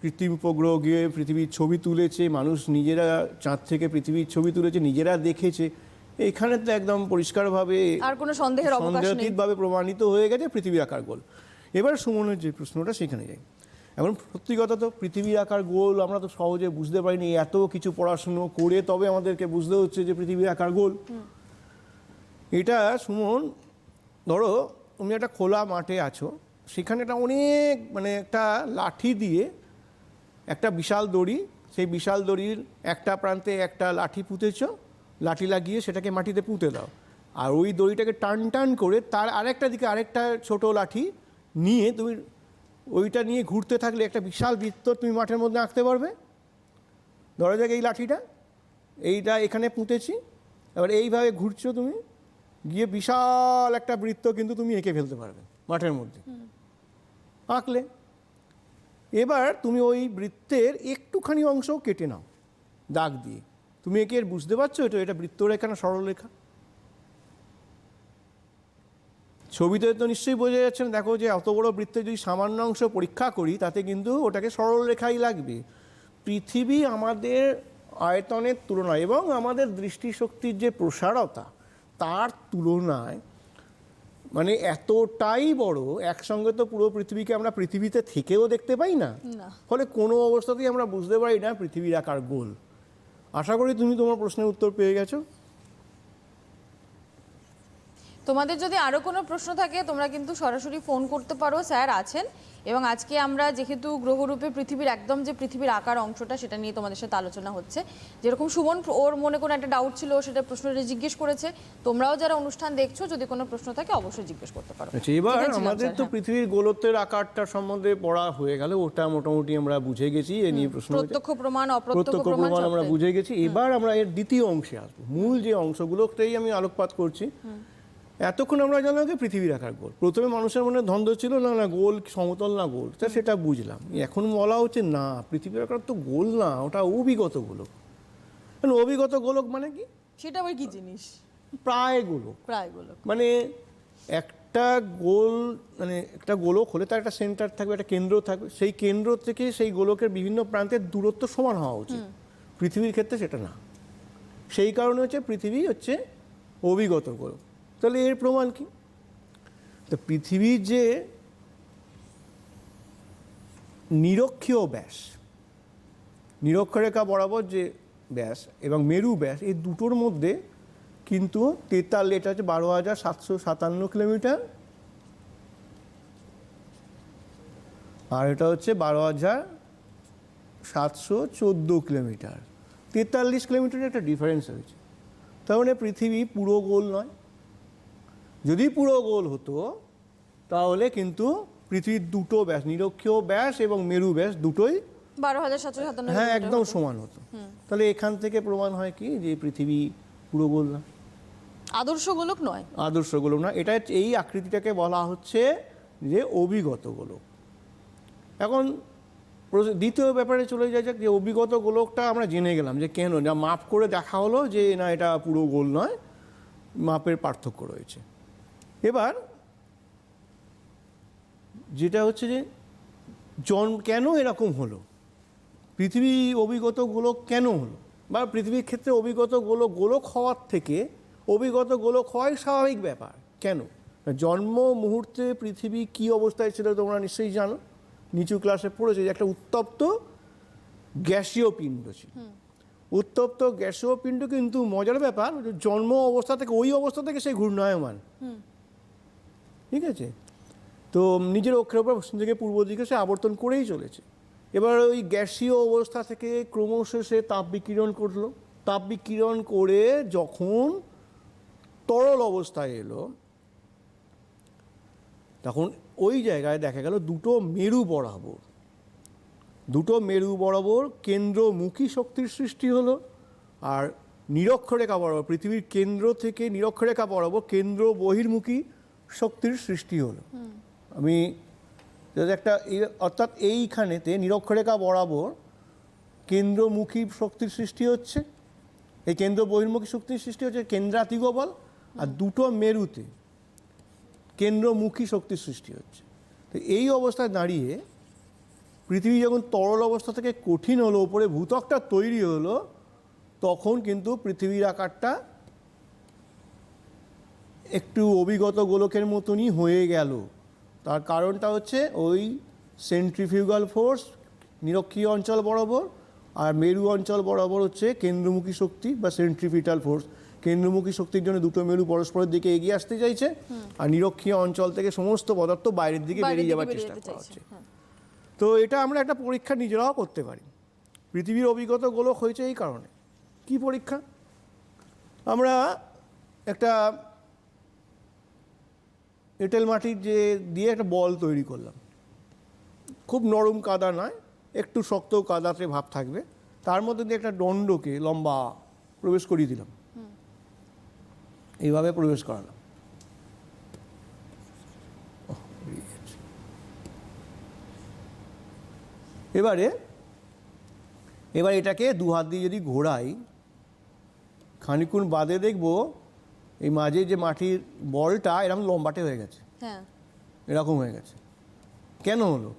কৃত্রিম উপগ্রহ গিয়ে পৃথিবীর ছবি তুলেছে, মানুষ নিজেরা চাঁদ থেকে পৃথিবীর ছবি তুলেছে, নিজেরা দেখেছে, এখানে তো একদম পরিষ্কারভাবে আর কোনো সন্দেহের অবকাশ নেই, সন্দেহাতীতভাবে প্রমাণিত হয়ে গেছে পৃথিবীর আকার গোল। এবার সুমনের যে প্রশ্নটা সেখানে যাই। এখন সত্যি কথা তো পৃথিবীর আকার গোল আমরা তো সহজে বুঝতে পারিনি, এত কিছু পড়াশুনো করে তবে আমাদেরকে বুঝতে হচ্ছে যে পৃথিবীর আকার গোল। এটা সুমন, ধরো তুমি একটা খোলা মাঠে আছো, সেখানে একটা অনেক মানে একটা লাঠি দিয়ে একটা বিশাল দড়ি, সেই বিশাল দড়ির একটা প্রান্তে একটা লাঠি পুঁতেছ, লাঠি লাগিয়ে সেটাকে মাটিতে পুঁতে দাও, আর ওই দড়িটাকে টান টান করে তার আরেকটা দিকে আরেকটা ছোট লাঠি নিয়ে তুমি ওইটা নিয়ে ঘুরতে থাকলে একটা বিশাল বৃত্ত তুমি মাঠের মধ্যে আঁকতে পারবে। ধরা যাক এই লাঠিটা, এইটা এখানে পুঁতেছি, এবার এইভাবে ঘুরছো তুমি, গিয়ে বিশাল একটা বৃত্ত কিন্তু তুমি এঁকে ফেলতে পারবে মাঠের মধ্যে। আঁকলে এবার তুমি ওই বৃত্তের একটুখানি অংশ কেটে নাও দাগ দিয়ে। তুমি একে এর বুঝতে পারছো এটা বৃত্তরেখা না সরলরেখা? ছবিতে তো নিশ্চয়ই বোঝা যাচ্ছে না। দেখো যে অত বড় বৃত্তের যদি সামান্য অংশ পরীক্ষা করি তাতে কিন্তু ওটাকে সরলরেখাই লাগবে। পৃথিবী আমাদের আয়তনের তুলনায় এবং আমাদের দৃষ্টিশক্তির যে প্রসারতা তার তুলনায় মানে এতটাই বড়, একসঙ্গে তো পুরো পৃথিবীকে আমরা পৃথিবীতে থেকেও দেখতে পাই না, ফলে কোনো অবস্থাতেই আমরা বুঝতে পারি না পৃথিবীর আকার গোল। আশা করি তুমি তোমার প্রশ্নের উত্তর পেয়ে গেছো। তোমাদের যদি আরো কোনো প্রশ্ন থাকে তোমরা কিন্তু সরাসরি ফোন করতে পারো, স্যার আছেন। এবং আজকে আমরা যেহেতু গ্রহরূপে পৃথিবীর একদম যে পৃথিবীর আকার অংশটা সেটা নিয়ে তোমাদের সাথে আলোচনা হচ্ছে, যেরকম সুমন ওর মনে কোনো একটা ডাউট ছিল সেটা প্রশ্নটা জিজ্ঞেস করেছে, তোমরাও যারা অনুষ্ঠান দেখছো যদি কোনো প্রশ্ন থাকে অবশ্যই জিজ্ঞেস করতে পারো। আচ্ছা, এবার ঠিক আছে, আমাদের তো হ্যাঁ। পৃথিবীর গোলত্বের আকারটা সম্বন্ধে পড়া হয়ে গেল, ওটা মোটামুটি আমরা বুঝে গেছি। এ নিয়ে প্রশ্ন হয়েছে। প্রত্যক্ষ প্রমাণ অপ্রত্যক্ষ প্রত্যক্ষ প্রমাণ প্রমাণ আমরা সবটাই। বুঝে গেছি। এবার আমরা এর দ্বিতীয় অংশে আসবো। মূল যে অংশগুলোতেই আমি আলোকপাত করছি। এতক্ষণ আমরা জানলাম যে পৃথিবীর আকার গোল। প্রথমে মানুষের মনে দ্বন্দ্ব ছিল না না গোল সমতল না গোল, তা সেটা বুঝলাম। এখন বলা হচ্ছে না, পৃথিবীর আকার তো গোল না, ওটা অভিগত গোলক। অভিগত গোলক মানে কি? সেটা আবার কি জিনিস? প্রায় গোলক। প্রায় গোলক মানে একটা গোল, মানে একটা গোলক হলে তার একটা সেন্টার থাকবে, একটা কেন্দ্র থাকবে, সেই কেন্দ্র থেকে সেই গোলকের বিভিন্ন প্রান্তের দূরত্ব সমান হওয়া উচিত। পৃথিবীর ক্ষেত্রে সেটা না, সেই কারণে হচ্ছে পৃথিবী হচ্ছে অভিগত গোলক। তাহলে এর প্রমাণ কি? তো পৃথিবীর যে নিরক্ষীয় ব্যাস, নিরক্ষরেখা বরাবর যে ব্যাস এবং মেরু ব্যাস, এই দুটোর মধ্যে কিন্তু 43, এটা হচ্ছে 12,757 কিলোমিটার, আর এটা হচ্ছে 12,714 কিলোমিটার। 43 কিলোমিটারের একটা ডিফারেন্স হয়েছে। তার মানে পৃথিবী পুরো গোল নয়। যদি পুরো গোল হতো তাহলে কিন্তু পৃথিবীর দুটো ব্যাস, নিরক্ষীয় ব্যাস এবং মেরু ব্যাস দুটোই 12,757 হ্যাঁ একদম সমান হতো। তাহলে এখান থেকে প্রমাণ হয় কি যে পৃথিবী পুরো গোল না, আদর্শ গোলক নয়। আদর্শ গোলক না। এটা এই আকৃতিটাকে বলা হচ্ছে যে অভিগত গোলক। এখন দ্বিতীয় ব্যাপারে চলে যাওয়া যাক, যে অভিগত গোলকটা আমরা জেনে গেলাম যে কেন, যা মাপ করে দেখা হলো যে না এটা পুরো গোল নয়, মাপের পার্থক্য রয়েছে। এবার যেটা হচ্ছে যে কেন এরকম হলো, পৃথিবী অভিগত গোলক কেন হলো, বা পৃথিবীর ক্ষেত্রে অভিগত গোলক হওয়ার থেকে অভিগত গোলক হওয়াই স্বাভাবিক ব্যাপার। কেন? জন্ম মুহূর্তে পৃথিবী কি অবস্থায় ছিল তোমরা নিশ্চয়ই জানো, নিচু ক্লাসে পড়েছে, যে একটা উত্তপ্ত গ্যাসীয় পিণ্ড ছিল। উত্তপ্ত গ্যাসীয় পিণ্ড, কিন্তু মজার ব্যাপার জন্ম অবস্থা থেকে ওই অবস্থা থেকে সেই ঘূর্ণায়মান, ঠিক আছে? তো নিজের অক্ষের উপর পশ্চিম থেকে পূর্ব দিকে সে আবর্তন করেই চলেছে। এবার ওই গ্যাসীয় অবস্থা থেকে ক্রমশ সে তাপ বিকিরণ করলো। তাপ বিকিরণ করে যখন তরল অবস্থায় এলো, তখন ওই জায়গায় দেখা গেল দুটো মেরু বরাবর কেন্দ্রমুখী শক্তির সৃষ্টি হলো। আর নিরক্ষরেখা বরাবর, পৃথিবীর কেন্দ্র থেকে নিরক্ষরেখা বরাবর কেন্দ্র বহির্মুখী শক্তির সৃষ্টি হলো। আমি একটা অর্থাৎ এইখানেতে নিরক্ষরেখা বরাবর কেন্দ্রমুখী শক্তির সৃষ্টি হচ্ছে, এই কেন্দ্র বহির্মুখী শক্তির সৃষ্টি হচ্ছে কেন্দ্রাতিগ বল, আর দুটো মেরুতে কেন্দ্রমুখী শক্তির সৃষ্টি হচ্ছে। তো এই অবস্থায় দাঁড়িয়ে পৃথিবী যখন তরল অবস্থা থেকে কঠিন হলো, উপরে ভূত্বকটা তৈরি হলো, তখন কিন্তু পৃথিবীর আকারটা একটু অভিগত গোলকের মতনই হয়ে গেল। তার কারণটা হচ্ছে ওই সেন্ট্রিফিউগাল ফোর্স নিরক্ষীয় অঞ্চল বরাবর, আর মেরু অঞ্চল বরাবর হচ্ছে কেন্দ্রমুখী শক্তি বা সেন্ট্রিপিটাল ফোর্স। কেন্দ্রমুখী শক্তির জন্য দুটো মেরু পরস্পরের দিকে এগিয়ে আসতে চাইছে, আর নিরক্ষীয় অঞ্চল থেকে সমস্ত পদার্থ বাইরের দিকে বেরিয়ে যাওয়ার চেষ্টা করা হচ্ছে। তো এটা আমরা একটা পরীক্ষা নিজেরাও করতে পারি। পৃথিবীর অভিগত গোলক হয়েছে এই কারণে। কি পরীক্ষা? আমরা একটা এঁটেল মাটির দিয়ে একটা বল তৈরি করলাম। খুব নরম কাদা নয়, একটু শক্ত কাদাতে ভাব থাকবে, তার মধ্যে দিয়ে একটা দণ্ডকে লম্বা প্রবেশ করিয়ে দিলাম, এইভাবে প্রবেশ করালাম। এবার এটাকে দু হাত দিয়ে যদি ঘোরাই, খানিকক্ষণ বাদে দেখবো এই মাঝে যে মাটির বলটা এরকম লম্বাটে হয়ে গেছে, হ্যাঁ, এরকম হয়ে গেছে। কেন হলো?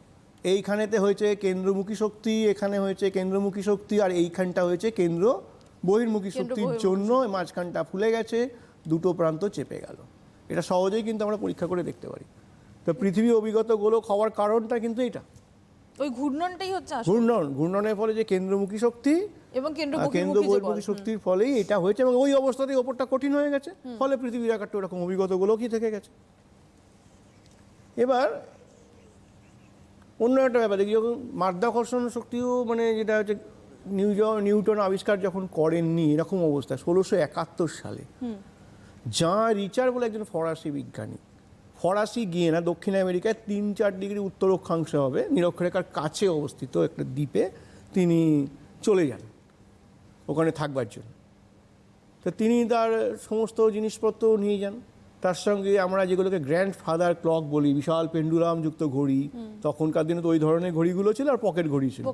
এইখানেতে হয়েছে কেন্দ্রমুখী শক্তি, এখানে হয়েছে কেন্দ্রমুখী শক্তি, আর এইখানটা হয়েছে কেন্দ্র বহির্মুখী শক্তির জন্য মাঝখানটা ফুলে গেছে, দুটো প্রান্ত চেপে গেল। এটা সহজেই কিন্তু আমরা পরীক্ষা করে দেখতে পারি। তো পৃথিবী অভিগত গোলক হওয়ার কারণটা কিন্তু এটা, ওই ঘূর্ণনটাই হচ্ছে আসল। ঘূর্ণনের ফলে যে কেন্দ্রমুখী শক্তি এবং কেন্দ্র বহির্মুখী শক্তির ফলেই এটা হয়েছে, এবং ওই অবস্থাতেই ওপরটা কঠিন হয়ে গেছে, ফলে পৃথিবীর আকারটা ওরকম অভিগত গোলকই থেকে গেছে। এবার অন্য একটা ব্যাপার দেখি, যখন মাধ্যাকর্ষণ শক্তিও মানে যেটা হচ্ছে নিউটন আবিষ্কার যখন করেননি এরকম অবস্থা 1671 সালে, যা রিচার বলে একজন ফরাসি বিজ্ঞানী, ফরাসি গিয়ে না দক্ষিণ আমেরিকায় 3-4 ডিগ্রি উত্তর অক্ষাংশে হবে নিরক্ষরেখার কাছে অবস্থিত একটা দ্বীপে তিনি চলে যান ওখানে থাকবার জন্য। তো তিনি তার সমস্ত জিনিসপত্র নিয়ে যান, তার সঙ্গে আমরা যেগুলোকে গ্র্যান্ড ফাদার ক্লক বলি, বিশাল পেন্ডুলাম যুক্ত ঘড়ি, তখনকার দিনে তো ওই ধরনের ঘড়িগুলো ছিল, আর পকেট ঘড়ি ছিল।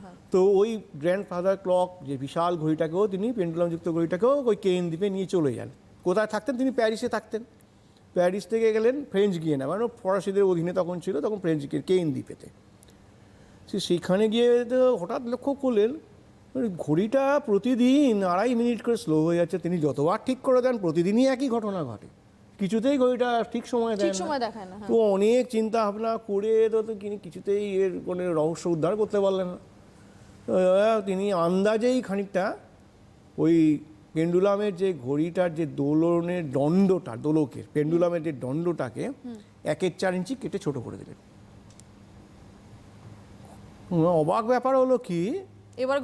হ্যাঁ। তো ওই গ্র্যান্ড ফাদার ক্লক যে বিশাল ঘড়িটাকেও তিনি, পেন্ডুলাম যুক্ত ঘড়িটাকেও ওই কেন দ্বীপে নিয়ে চলে যান। কোথায় থাকতেন? তিনি প্যারিসে থাকতেন। প্যারিস থেকে গেলেন ফ্রেঞ্চ গিয়েনা, মানে ফরাসিদের অধীনে তখন ছিল, তখন ফ্রেঞ্চ কেন দ্বীপেতে। সেখানে গিয়ে হঠাৎ লক্ষ্য করলেন ঘড়িটা প্রতিদিন 2.5 মিনিট করে স্লো হয়ে যাচ্ছে। তিনি যতবার ঠিক করে দেন প্রতিদিনই একই ঘটনা ঘটে, কিছুতেই ঘড়িটা ঠিক সময় দেখায় না। তো অনেক চিন্তা ভাবনা করে তো তিনি কিছুতেই এর কোনো রহস্য উদ্ধার করতে পারলেন না। তিনি আন্দাজেই খানিকটা ওই পেন্ডুলামের যে ঘড়িটার যে দোলনের দণ্ডটা, দোলকের পেন্ডুলামের যে দণ্ডটাকে 1/4 ইঞ্চি কেটে ছোট করে দিলেন। অবাক ব্যাপার হলো কি, এবার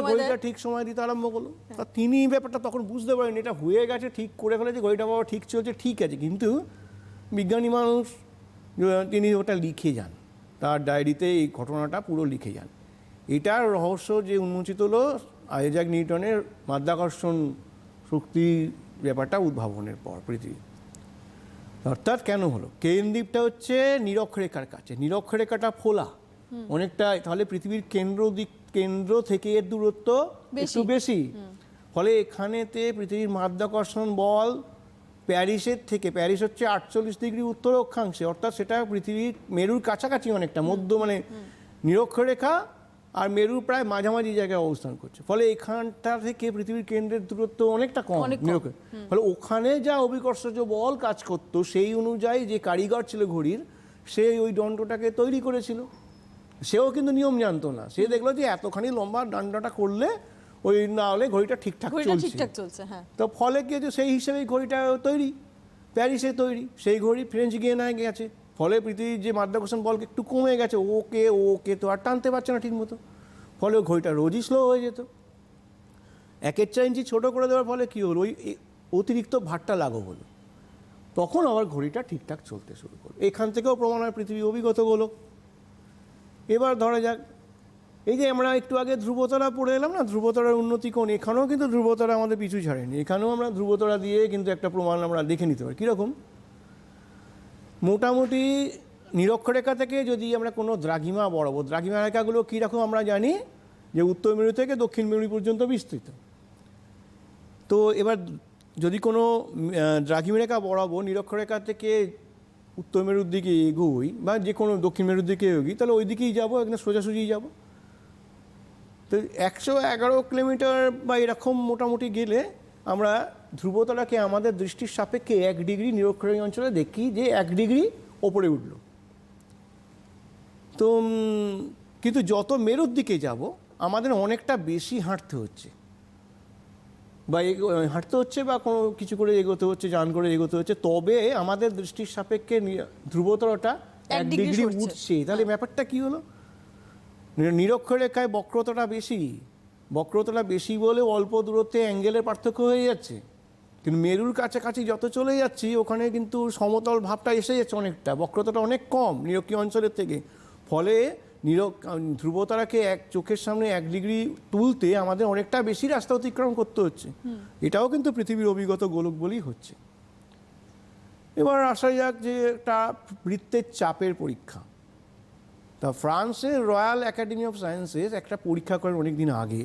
ঘড়িটা ঠিক সময় দিতে আরম্ভ করলো। তা তিনি ব্যাপারটা তখন বুঝতে পারেন এটা হয়ে গেছে, ঠিক করে ফেলেছে, ঘড়িটা বাবা ঠিক চলছে, ঠিক আছে। কিন্তু বিজ্ঞানী মানুষ, তিনি ওটা লিখে যান, তার ডায়েরিতে এই ঘটনাটা পুরো লিখে যান। এটার রহস্য যে উন্মোচিত হলো আইজ্যাক নিউটনের মাধ্যাকর্ষণ শক্তির ব্যাপারটা উদ্ভাবনের পর পৃথিবী। অর্থাৎ কেন হলো? কেন দ্বীপটা হচ্ছে নিরক্ষরেখার কাছে, নিরক্ষরেখাটা ফোলা অনেকটা, তাহলে পৃথিবীর কেন্দ্র থেকে এর দূরত্ব একটু বেশি, ফলে এখানেতে পৃথিবীর মাধ্যাকর্ষণ বল প্যারিসের থেকে, প্যারিস হচ্ছে 48 ডিগ্রি উত্তর অক্ষাংশে, অর্থাৎ সেটা পৃথিবীর মেরুর কাছাকাছি অনেকটা, মধ্য মানে নিরক্ষরেখা আর মেরু প্রায় মাঝামাঝি জায়গায় অবস্থান করছে, ফলে এখানটা থেকে পৃথিবীর কেন্দ্রের দূরত্ব অনেকটা কম। ফলে ওখানে যা অভিকর্ষজ বল কাজ করতো সেই অনুযায়ী যে কারিগর ছিল ঘড়ির, সে ওই দণ্ডটাকে তৈরি করেছিল। সেও কিন্তু নিয়ম জানতো না, সে দেখলো যে এতখানি লম্বা ডান্ডাটা করলে ওই না হলে ঘড়িটা ঠিকঠাক চলছে। তো ফলে কি হচ্ছে, সেই হিসেবেই ঘড়িটা তৈরি, প্যারিসে তৈরি, সেই ঘড়ি ফ্রেঞ্চ গিয়েনায় গেছে, ফলে পৃথিবীর যে মাধ্যাকর্ষণ বল একটু কমে গেছে, ওকে তো আর টানতে পারছে না ঠিক মতো, ফলে ঘড়িটা রোজই স্লো হয়ে যেত। 1/4 ইঞ্চি ছোটো করে দেওয়ার ফলে কী হলো, ওই অতিরিক্ত ভারটা লাঘব হলো, তখন আবার ঘড়িটা ঠিকঠাক চলতে শুরু করলো। এখান থেকেও প্রমাণ হয় পৃথিবী অভিগত গোলক। এবার ধরা যাক, এই যে আমরা একটু আগে ধ্রুবতারা পড়ে এলাম না, ধ্রুবতারার উন্নতি কোণ, এখানেও কিন্তু ধ্রুবতারা আমাদের পিছু ছাড়েনি, এখানেও আমরা ধ্রুবতারা দিয়ে কিন্তু একটা প্রমাণ আমরা দেখে নিতে পারি। কীরকম? মোটামুটি নিরক্ষরেখা থেকে যদি আমরা কোনো দ্রাঘিমা বরাবর, দ্রাঘিমা রেখাগুলো কীরকম আমরা জানি যে উত্তর মেরু থেকে দক্ষিণ মেরু পর্যন্ত বিস্তৃত। তো এবার যদি কোনো দ্রাঘিমা রেখা বরাবর নিরক্ষরেখা থেকে উত্তর মেরুর দিকে এগোই বা যে কোনো দক্ষিণ মেরুর দিকে এগোই, তাহলে ওই দিকেই যাবো, এখানে সোজাসুজি যাব। তো 111 কিলোমিটার বা এরকম মোটামুটি গেলে আমরা ধ্রুবতারাকে আমাদের দৃষ্টির সাপেক্ষে 1 ডিগ্রি নিরক্ষরেখা অঞ্চলে দেখি যে 1 ডিগ্রি ওপরে উঠল। তো কিন্তু যত মেরুর দিকে যাব আমাদের অনেকটা বেশি হাঁটতে হচ্ছে বা কোনো কিছু করে এগোতে হচ্ছে, যান করে এগোতে হচ্ছে, তবে আমাদের দৃষ্টির সাপেক্ষে ধ্রুবতারাটা 1 ডিগ্রি উঠছে। তাহলে ব্যাপারটা কি হলো? নিরক্ষরেখায় বক্রতাটা বেশি বলে অল্প দূরত্বে অ্যাঙ্গেলের পার্থক্য হয়ে যাচ্ছে, কিন্তু মেরুর কাছাকাছি যত চলে যাচ্ছি ওখানে কিন্তু সমতল ভাবটা এসে যাচ্ছে অনেকটা, বক্রতাটা অনেক কম নিরক্ষীয় অঞ্চলের থেকে, ফলে ধ্রুবতারাকে চোখের সামনে 1 ডিগ্রি তুলতে আমাদের অনেকটা বেশি রাস্তা অতিক্রম করতে হচ্ছে। এটাও কিন্তু পৃথিবীর অভিগত গোলক বলেই হচ্ছে। এবার আসা যাক যে একটা বৃত্তের চাপের পরীক্ষা। তা ফ্রান্সের রয়্যাল একাডেমি অফ সায়েন্সেস একটা পরীক্ষা করেন অনেক দিন আগে।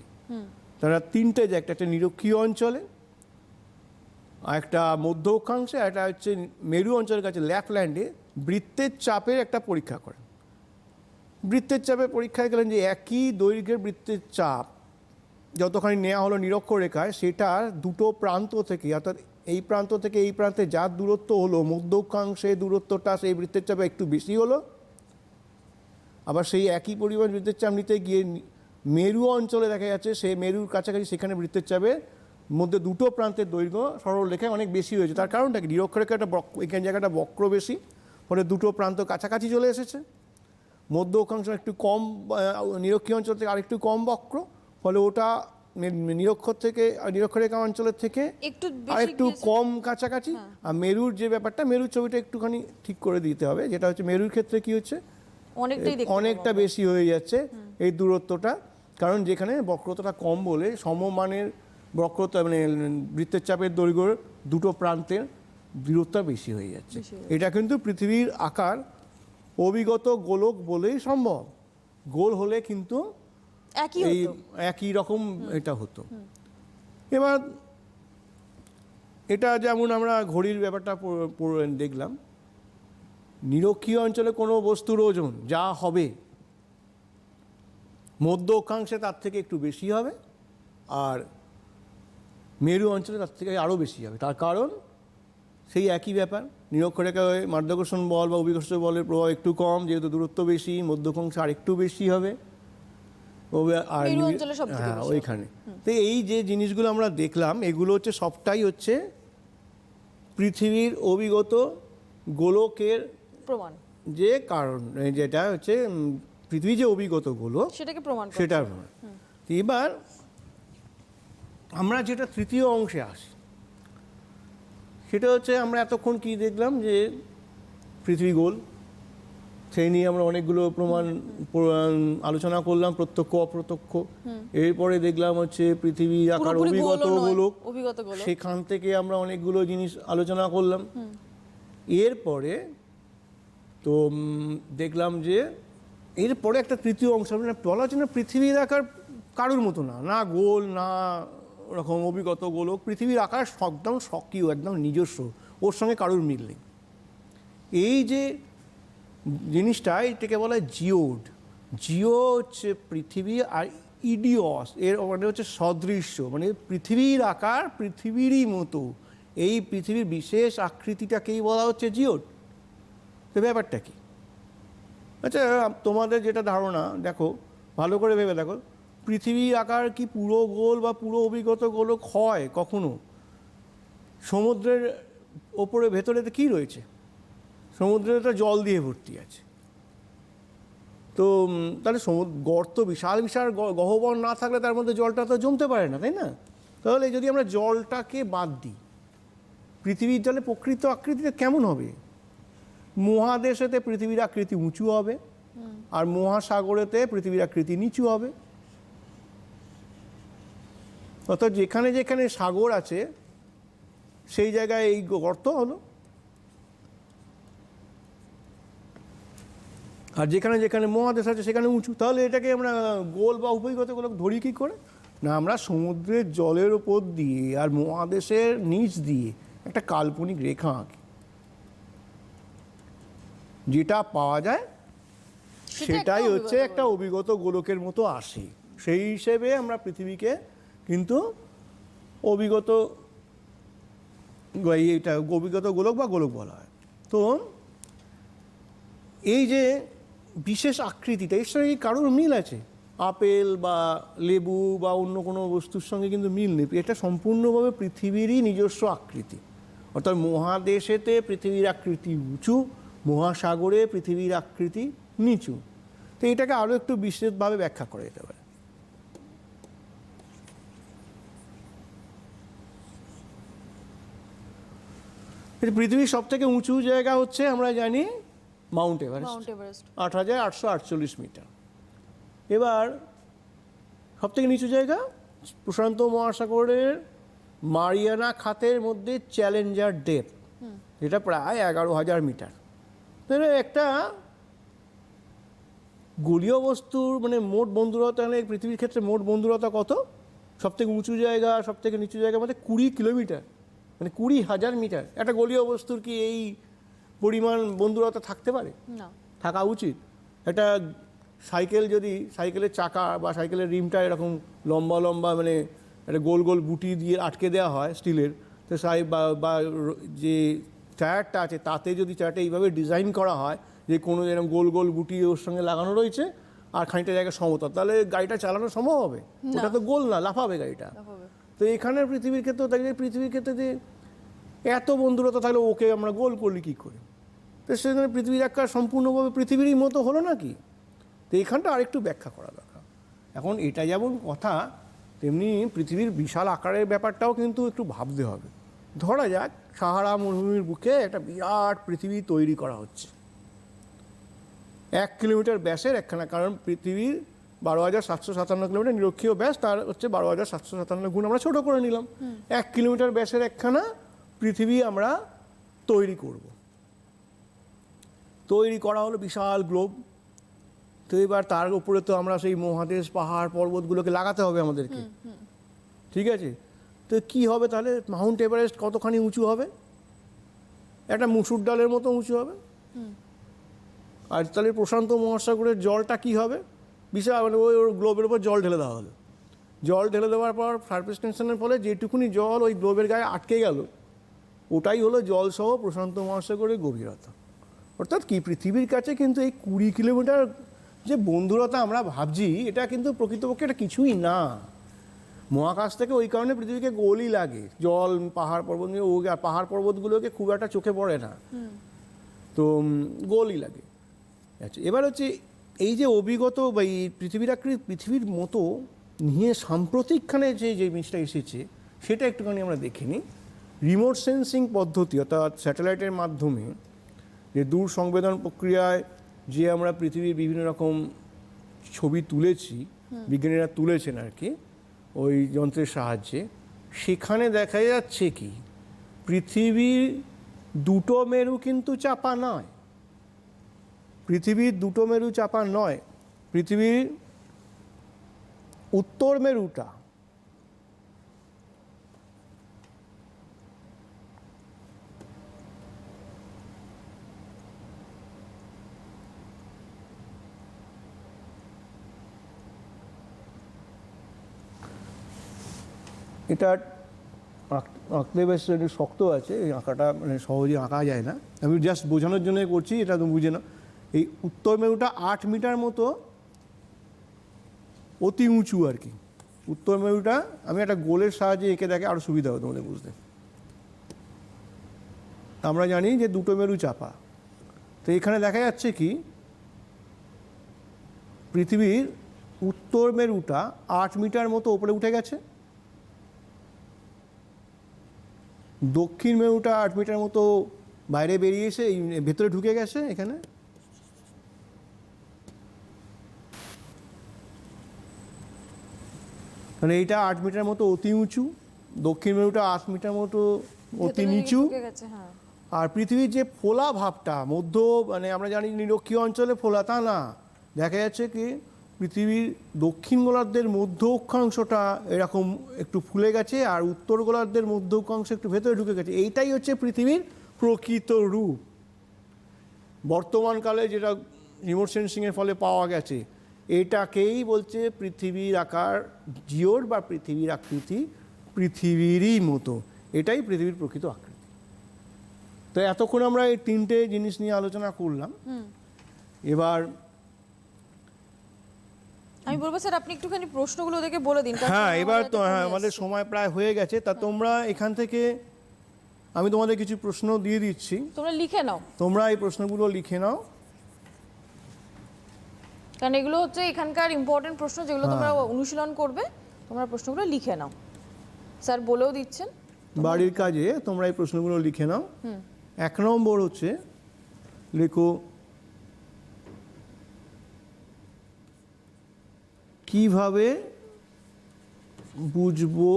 তারা তিনটে যে একটা নিরক্ষীয় অঞ্চলে, আর একটা মধ্য অক্ষাংশে, একটা হচ্ছে মেরু অঞ্চলের কাছে ল্যাপল্যান্ডে বৃত্তের চাপের একটা পরীক্ষা করেন। বৃত্তের চাপের পরীক্ষায় গেলেন যে একই দৈর্ঘ্যের বৃত্তের চাপ যতখানি নেওয়া হলো নিরক্ষরেখায়, সেটার দুটো প্রান্ত থেকে, অর্থাৎ এই প্রান্ত থেকে এই প্রান্তে যার দূরত্ব হলো, মধ্য অক্ষাংশে দূরত্বটা সেই বৃত্তের চাপে একটু বেশি হলো। আবার সেই একই পরিমাণ বৃত্তের চাপ নিতে গিয়ে মেরু অঞ্চলে দেখা যাচ্ছে সেই মেরুর কাছাকাছি সেখানে বৃত্তের চাপের মধ্যে দুটো প্রান্তের দৈর্ঘ্য সরল রেখায় অনেক বেশি হয়েছে। তার কারণটা কি? নিরক্ষরেখা একটা এখানে জায়গাটা বক্র বেশি, ফলে দুটো প্রান্ত কাছাকাছি চলে এসেছে। মধ্য অক্ষাংশ একটু কম, নিরক্ষীয় অঞ্চল থেকে আরেকটু কম বক্র, ফলে ওটা নিরক্ষরেখা অঞ্চলের থেকে একটু আরেকটু কম কাছাকাছি। আর মেরুর যে ব্যাপারটা, মেরুর ছবিটা একটুখানি ঠিক করে দিতে হবে, যেটা হচ্ছে মেরুর ক্ষেত্রে কি হচ্ছে, অনেকটা বেশি হয়ে যাচ্ছে এই দূরত্বটা, কারণ যেখানে বক্রতাটা কম বলে সমমানের বক্রতা, মানে বৃত্তের চাপের দৈর্ঘ্যের দুটো প্রান্তের দূরত্ব বেশি হয়ে যাচ্ছে। এটা কিন্তু পৃথিবীর আকার অবিগত গোলক বলেই সম্ভব। গোল হলে কিন্তু এই একই রকম এটা হতো। এবার এটা যেমন আমরা ঘড়ির ব্যাপারটা দেখলাম, নিরক্ষীয় অঞ্চলে কোনো বস্তুর ওজন যা হবে মধ্য অক্ষাংশে তার থেকে একটু বেশি হবে, আর মেরু অঞ্চলে তার থেকে আরও বেশি হবে। তার কারণ সেই একই ব্যাপার, নিরক্ষরেখায় মাধ্যাকর্ষণ বল বা অভিকর্ষণ বলের প্রভাব একটু কম, যেহেতু দূরত্ব বেশি, মধ্য অক্ষাংশে আর একটু বেশি হবে, আর হ্যাঁ ওইখানে। তো এই যে জিনিসগুলো আমরা দেখলাম, এগুলো হচ্ছে সবটাই হচ্ছে পৃথিবীর অভিগত গোলকের প্রমাণ, যে কারণ, যেটা হচ্ছে পৃথিবী যে অভিগত গোলক সেটাকে প্রমাণ, সেটার প্রমাণ। এবার আমরা যেটা তৃতীয় অংশে আসি, সেটা হচ্ছে আমরা এতক্ষণ কি দেখলাম, যে পৃথিবী গোল, সেই নিয়ে আমরা অনেকগুলো প্রমাণ আলোচনা করলাম, প্রত্যক্ষ অপ্রত্যক্ষ। এরপরে দেখলাম হচ্ছে পৃথিবীর আকার অভিগত গোলক, সেখান থেকে আমরা অনেকগুলো জিনিস আলোচনা করলাম। এরপরে তো দেখলাম যে এরপরে একটা তৃতীয় অংশ বলা হচ্ছে না, পৃথিবীর আকার কারুর মতো না গোল, না ওরকম অভিগত গোলক, পৃথিবীর আকার একদম স্বকীয়, একদম নিজস্ব, ওর সঙ্গে কারুর মিল নেই। এই যে জিনিসটা, এটাকে বলা হয় জিওড। জিও হচ্ছে পৃথিবী, আর ইডিয়স এর মানে হচ্ছে সদৃশ্য, মানে পৃথিবীর আকার পৃথিবীরই মতো, এই পৃথিবীর বিশেষ আকৃতিটাকেই বলা হচ্ছে জিওড। তো ব্যাপারটা কি? আচ্ছা, তোমাদের যেটা ধারণা, দেখো ভালো করে ভেবে দেখো, পৃথিবীর আকার কি পুরো গোল বা পুরো অভিগত গোলক হয় কখনো? সমুদ্রের ওপরে ভেতরেতে কি রয়েছে? সমুদ্রের একটা জল দিয়ে ভর্তি আছে। তো তাহলে গর্ত বিশাল বিশাল গহ্বর না থাকলে তার মধ্যে জলটা তো জমতে পারে না, তাই না? তাহলে যদি আমরা জলটাকে বাদ দিই, পৃথিবীর জলে প্রকৃত আকৃতিটা কেমন হবে? মহাদেশেতে পৃথিবীর আকৃতি উঁচু হবে, আর মহাসাগরেতে পৃথিবীর আকৃতি নিচু হবে। অর্থাৎ যেখানে যেখানে সাগর আছে সেই জায়গায় এই গর্ত হলো, আর যেখানে যেখানে মহাদেশ আছে সেখানে উঁচু। তাহলে এটাকে আমরা গোল বা অভিগত গোলক ধরি কী করে? না, আমরা সমুদ্রের জলের ওপর দিয়ে আর মহাদেশের নিচ দিয়ে একটা কাল্পনিক রেখা আঁকি, যেটা পাওয়া যায় সেটাই হচ্ছে একটা অভিগত গোলকের মতো আসে। সেই হিসেবে আমরা পৃথিবীকে কিন্তু অভিগত গোলক বা গোলক বলা হয়। তো এই যে বিশেষ আকৃতিটা, এর সঙ্গে কারোর মিল আছে? আপেল বা লেবু বা অন্য কোনো বস্তুর সঙ্গে কিন্তু মিল নেই। এটা সম্পূর্ণভাবে পৃথিবীরই নিজস্ব আকৃতি। অর্থাৎ মহাদেশেতে পৃথিবীর আকৃতি উঁচু, মহাসাগরে পৃথিবীর আকৃতি নিচু। তো এটাকে আরও একটু বিশেষভাবে ব্যাখ্যা করা যেতে পারে। পৃথিবীর সব থেকে উঁচু জায়গা হচ্ছে, আমরা জানি, মাউন্ট এভারেস্ট, ৮,৮৪৮ মিটার। এবার সব থেকে নিচু জায়গা প্রশান্ত মহাসাগরের মারিয়ানা খাতের মধ্যে চ্যালেঞ্জার ডেপ, যেটা প্রায় 11,000 মিটার। তাহলে একটা গোলীয় বস্তুর মানে মোট বন্ধুরতা মানে পৃথিবীর ক্ষেত্রে মোট বন্ধুরতা কত? সবথেকে উঁচু জায়গা সবথেকে নিচু জায়গা মধ্যে 20 কিলোমিটার, মানে 20,000 মিটার। একটা গোলীয় বস্তুর কি এই পরিমাণ বন্ধুরতা থাকতে পারে? না। থাকা উচিত। একটা সাইকেল যদি সাইকেলের চাকা বা সাইকেলের রিমটা এরকম লম্বা লম্বা মানে একটা গোল গোল বুটি দিয়ে আটকে দেওয়া হয় স্টিলের, তো বা যে টায়ারটা আছে তাতে যদি টায়ারটা এইভাবে ডিজাইন করা হয় যে কোনো এরকম গোল গোল বুটি ওর সঙ্গে লাগানো রয়েছে আর খানিকটা জায়গা সমতল, তাহলে গাড়িটা চালানো সম্ভব হবে? ওটা তো গোল না, লাফাবে গাড়িটা। তো এখানে পৃথিবীর ক্ষেত্রে তাই পৃথিবীর ক্ষেত্রে যে এত বন্ধুরতা থাকলে ওকে আমরা গোল করলি কী করে? তো সেখানে পৃথিবীর আকার সম্পূর্ণভাবে পৃথিবীরই মতো হলো নাকি? তো এইখানটা আরেকটু ব্যাখ্যা করা দরকার। এখন এটা যেমন কথা, তেমনি পৃথিবীর বিশাল আকারের ব্যাপারটাও কিন্তু একটু ভাবতে হবে। ধরা যাক সাহারা মরুভূমির বুকে একটা বিরাট পৃথিবী তৈরি করা হচ্ছে, 1 কিলোমিটার ব্যাসের একখানা, কারণ পৃথিবীর 12,757 কিলোমিটার নিরক্ষীয় ব্যাস, তার হচ্ছে 12,757 গুণ আমরা ছোট করে নিলাম। 1 কিলোমিটার ব্যাসের একখানা পৃথিবী আমরা তৈরি করব। তৈরি করা হলো বিশাল গ্লোব। তো এবার তার উপরে তো আমরা সেই মহাদেশ পাহাড় পর্বতগুলোকে লাগাতে হবে আমাদেরকে, ঠিক আছে? তো কি হবে তাহলে? মাউন্ট এভারেস্ট কতখানি উঁচু হবে? একটা মুসুর ডালের মতো উঁচু হবে। আর তাহলে প্রশান্ত মহাসাগরের জলটা কি হবে? বিশাল, মানে ওই ওর গ্লোবের উপর জল ঢেলে দেওয়া হলো। জল ঢেলে দেওয়ার পর সারফেস টেনশনের ফলে যেটুকুনি জল ওই গ্লোবের গায়ে আটকে গেল, ওটাই হলো জলসহ প্রশান্ত মহাসাগরের গভীরতা। অর্থাৎ কি, পৃথিবীর কাছে কিন্তু এই 20 কিলোমিটার যে বন্ধুরতা আমরা ভাবছি, এটা কিন্তু প্রকৃতপক্ষে এটা কিছুই না। মহাকাশ থেকে ওই কারণে পৃথিবীকে গোলই লাগে, জল পাহাড় পর্বত নিয়ে পাহাড় পর্বতগুলোকে খুব একটা চোখে পড়ে না, তো গোলই লাগে। আচ্ছা, এবার হচ্ছে এই যে অভিগত বা এই পৃথিবীর মতো নিয়ে সাম্প্রতিকখানে যে জিনিসটা এসেছে সেটা একটুখানি আমরা দেখে নিই। রিমোট সেন্সিং পদ্ধতি, অর্থাৎ স্যাটেলাইটের মাধ্যমে যে দূর সংবেদন প্রক্রিয়ায় যে আমরা পৃথিবীর বিভিন্ন রকম ছবি তুলেছি, বিজ্ঞানীরা তুলেছেন আর কি ওই যন্ত্রের সাহায্যে, সেখানে দেখা যাচ্ছে কি পৃথিবীর দুটো মেরু কিন্তু চাপা নয়। পৃথিবীর দুটো মেরু চাপা নয়, পৃথিবীর উত্তর মেরুটা এটা আঁকতে বেশ একটু শক্ত আছে, এই আঁকাটা মানে সহজে আঁকা যায় না। আমি জাস্ট বোঝানোর জন্য করছি, এটা তো বুঝে না। এই উত্তর মেরুটা 8 মিটার মতো অতি উঁচু আর কি। উত্তর মেরুটা আমি একটা গোলের সাহায্যে এঁকে দেখে আরও সুবিধা হবে তোমাদের বুঝতে। আমরা জানি যে দুটো মেরু চাপা, তো এখানে দেখা যাচ্ছে কি পৃথিবীর উত্তর মেরুটা 8 মিটার মতো ওপরে উঠে গেছে, দক্ষিণ মেরুটা 8 মিটার মতো বাইরে বেরিয়ে এসে এই ভেতরে ঢুকে গেছে এখানে। মানে এইটা 8 মিটার মতো অতি উঁচু, দক্ষিণ মেরুটা 8 মিটার মতো অতি নিচু। আর পৃথিবীর যে ফোলা ভাবটা মধ্য, মানে আমরা জানি নিরক্ষীয় অঞ্চলে ফোলা, তা না, দেখা যাচ্ছে কি পৃথিবীর দক্ষিণ গোলার্ধের মধ্য অক্ষাংশটা এরকম একটু ফুলে গেছে আর উত্তর গোলার্ধের মধ্য অক্ষাংশ একটু ভেতরে ঢুকে গেছে। এইটাই হচ্ছে পৃথিবীর প্রকৃত রূপ। বর্তমানকালে যেটা রিমোট সেন্সিংয়ের ফলে পাওয়া গেছে, এটাকেই বলছে পৃথিবীর আকার জিওর বা পৃথিবীর আকৃতি পৃথিবীরই মতো, এটাই পৃথিবীর প্রকৃত আকৃতি। তো এতক্ষণ আমরা এই 3টে জিনিস নিয়ে আলোচনা করলাম। এবার আমি বলবো স্যার আপনি একটুখানি প্রশ্নগুলো ওদেরকে বলে দিন। হ্যাঁ, এবার তো হ্যাঁ আমাদের সময় প্রায় হয়ে গেছে। তা তোমরা এখান থেকে আমি তোমাদের কিছু প্রশ্ন দিয়ে দিচ্ছি, তোমরা লিখে নাও। তোমরা এই প্রশ্নগুলো লিখে নাও, কারণ এগুলো হচ্ছে এখানকার ইম্পর্টেন্ট প্রশ্ন যেগুলো তোমরা অনুশীলন করবে। তোমরা প্রশ্নগুলো লিখে নাও, স্যার বলেও দিচ্ছেন। বাড়ির কাজে তোমরা এই প্রশ্নগুলো লিখে নাও। 1 নম্বর হচ্ছে লেখো কিভাবে বুঝবো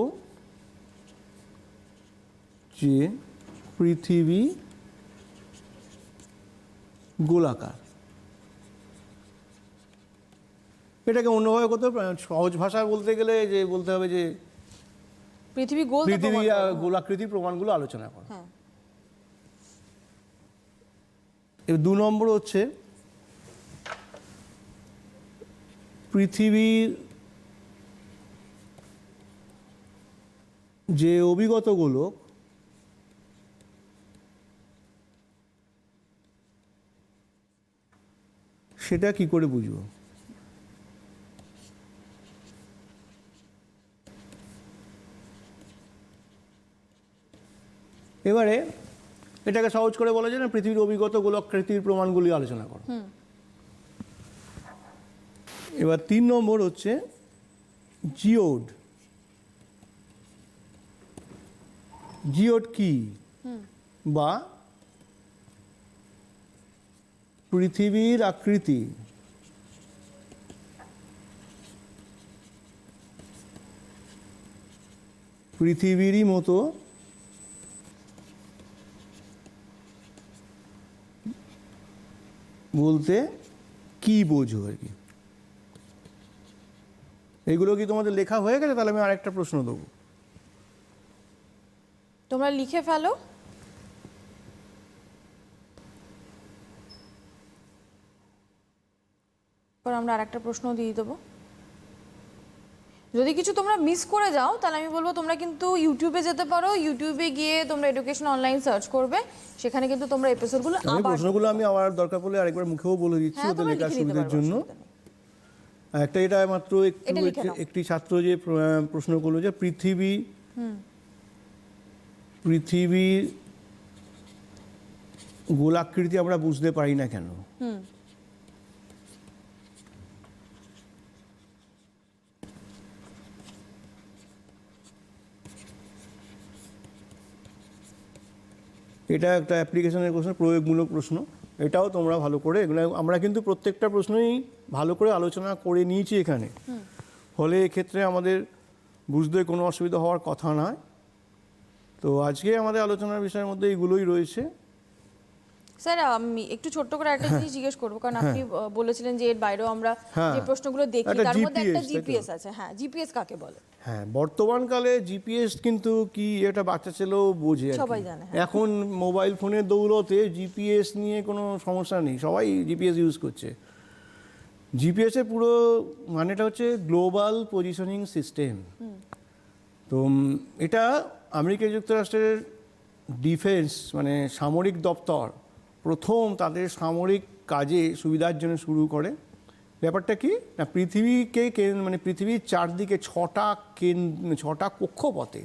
যে পৃথিবী গোলাকার? এটাকে অন্যভাবে করতে হবে, সহজ ভাষায় বলতে গেলে যে বলতে হবে যে পৃথিবী গোল তো পৃথিবী প্রমাণ করো। গোলাকৃতির প্রমাণগুলো আলোচনা করো। হ্যাঁ এবার 2 নম্বর হচ্ছে পৃথিবীর যে অভিগত গোলক সেটা কি করে বুঝবো? এবারে এটাকে সহজ করে বলা যায় না, পৃথিবীর অভিগত গোলকৃতির প্রমাণগুলি আলোচনা করো। এবার 3 নম্বর হচ্ছে জিওড। জিওড কি? বা পৃথিবীর আকৃতি পৃথিবীরই মতো বলতে কি বোঝো আর কি। এইগুলো কি তোমাদের লেখা হয়ে গেছে? তাহলে আমি আরেকটা প্রশ্ন দেবো। তোমরা লিখে ফেলো। পর আমরা আরেকটা প্রশ্ন দিয়ে দেবো। যদি কিছু তোমরা মিস করে যাও তাহলে আমি বলবো তোমরা কিন্তু ইউটিউবে যেতে পারো, ইউটিউবে গিয়ে তোমরা এডুকেশন অনলাইন সার্চ করবে, সেখানে কিন্তু তোমরা এপিসোডগুলো আমি আবার প্রশ্নগুলো আমি আবার দরকার পড়লে আরেকবার মুখেও বলে দিচ্ছি হ্যাঁ ওদের তোমরা লেখার লিখে নিতে সুবিধার পারো, জন্য। অসুবিধা নেই। একটা এটা মাত্র এটা লিখে নাও। একটি ছাত্র যে প্রশ্ন করলো যে পৃথিবীর গোলাকৃতি আমরা বুঝতে পারি না কেন? এটা একটা অ্যাপ্লিকেশনের প্রশ্ন, প্রয়োগমূলক প্রশ্ন। এটাও তোমরা ভালো করে, এগুলো আমরা কিন্তু প্রত্যেকটা প্রশ্নই ভালো করে আলোচনা করে নিয়েছি এখানে, ফলে এক্ষেত্রে আমাদের বুঝতে কোনো অসুবিধা হওয়ার কথা নয়। তো আজকে আমাদের আলোচনার বিষয়ের মধ্যে এইগুলোই রয়েছে। স্যার আমি একটু ছোট্ট করে একটা জিনিস জিজ্ঞেস করবো, কারণ আপনি বলেছিলেন যে এর বাইরেও আমরা যে প্রশ্নগুলো দেখি একটা তার মধ্যে একটা GPS, জিপিএস আছে। হ্যাঁ, জিপিএস কাকে বলে? হ্যাঁ, বর্তমানকালে জিপিএস কিন্তু কি এটা বাচ্চা ছেলেও বোঝে আর কি। সবাই জানে, হ্যাঁ। এখন মোবাইল ফোনের দৌলতে জিপিএস নিয়ে কোনো সমস্যা নেই, সবাই জিপিএস ইউজ করছে। জিপিএসের পুরো মানেটা হচ্ছে গ্লোবাল পজিশনিং সিস্টেম। তো এটা আমেরিকা যুক্তরাষ্ট্রের ডিফেন্স মানে সামরিক দপ্তর প্রথম তাদের সামরিক কাজে সুবিধার জন্য শুরু করে। ব্যাপারটা কি না, পৃথিবীকে মানে পৃথিবীর চারদিকে 6টা কক্ষপথে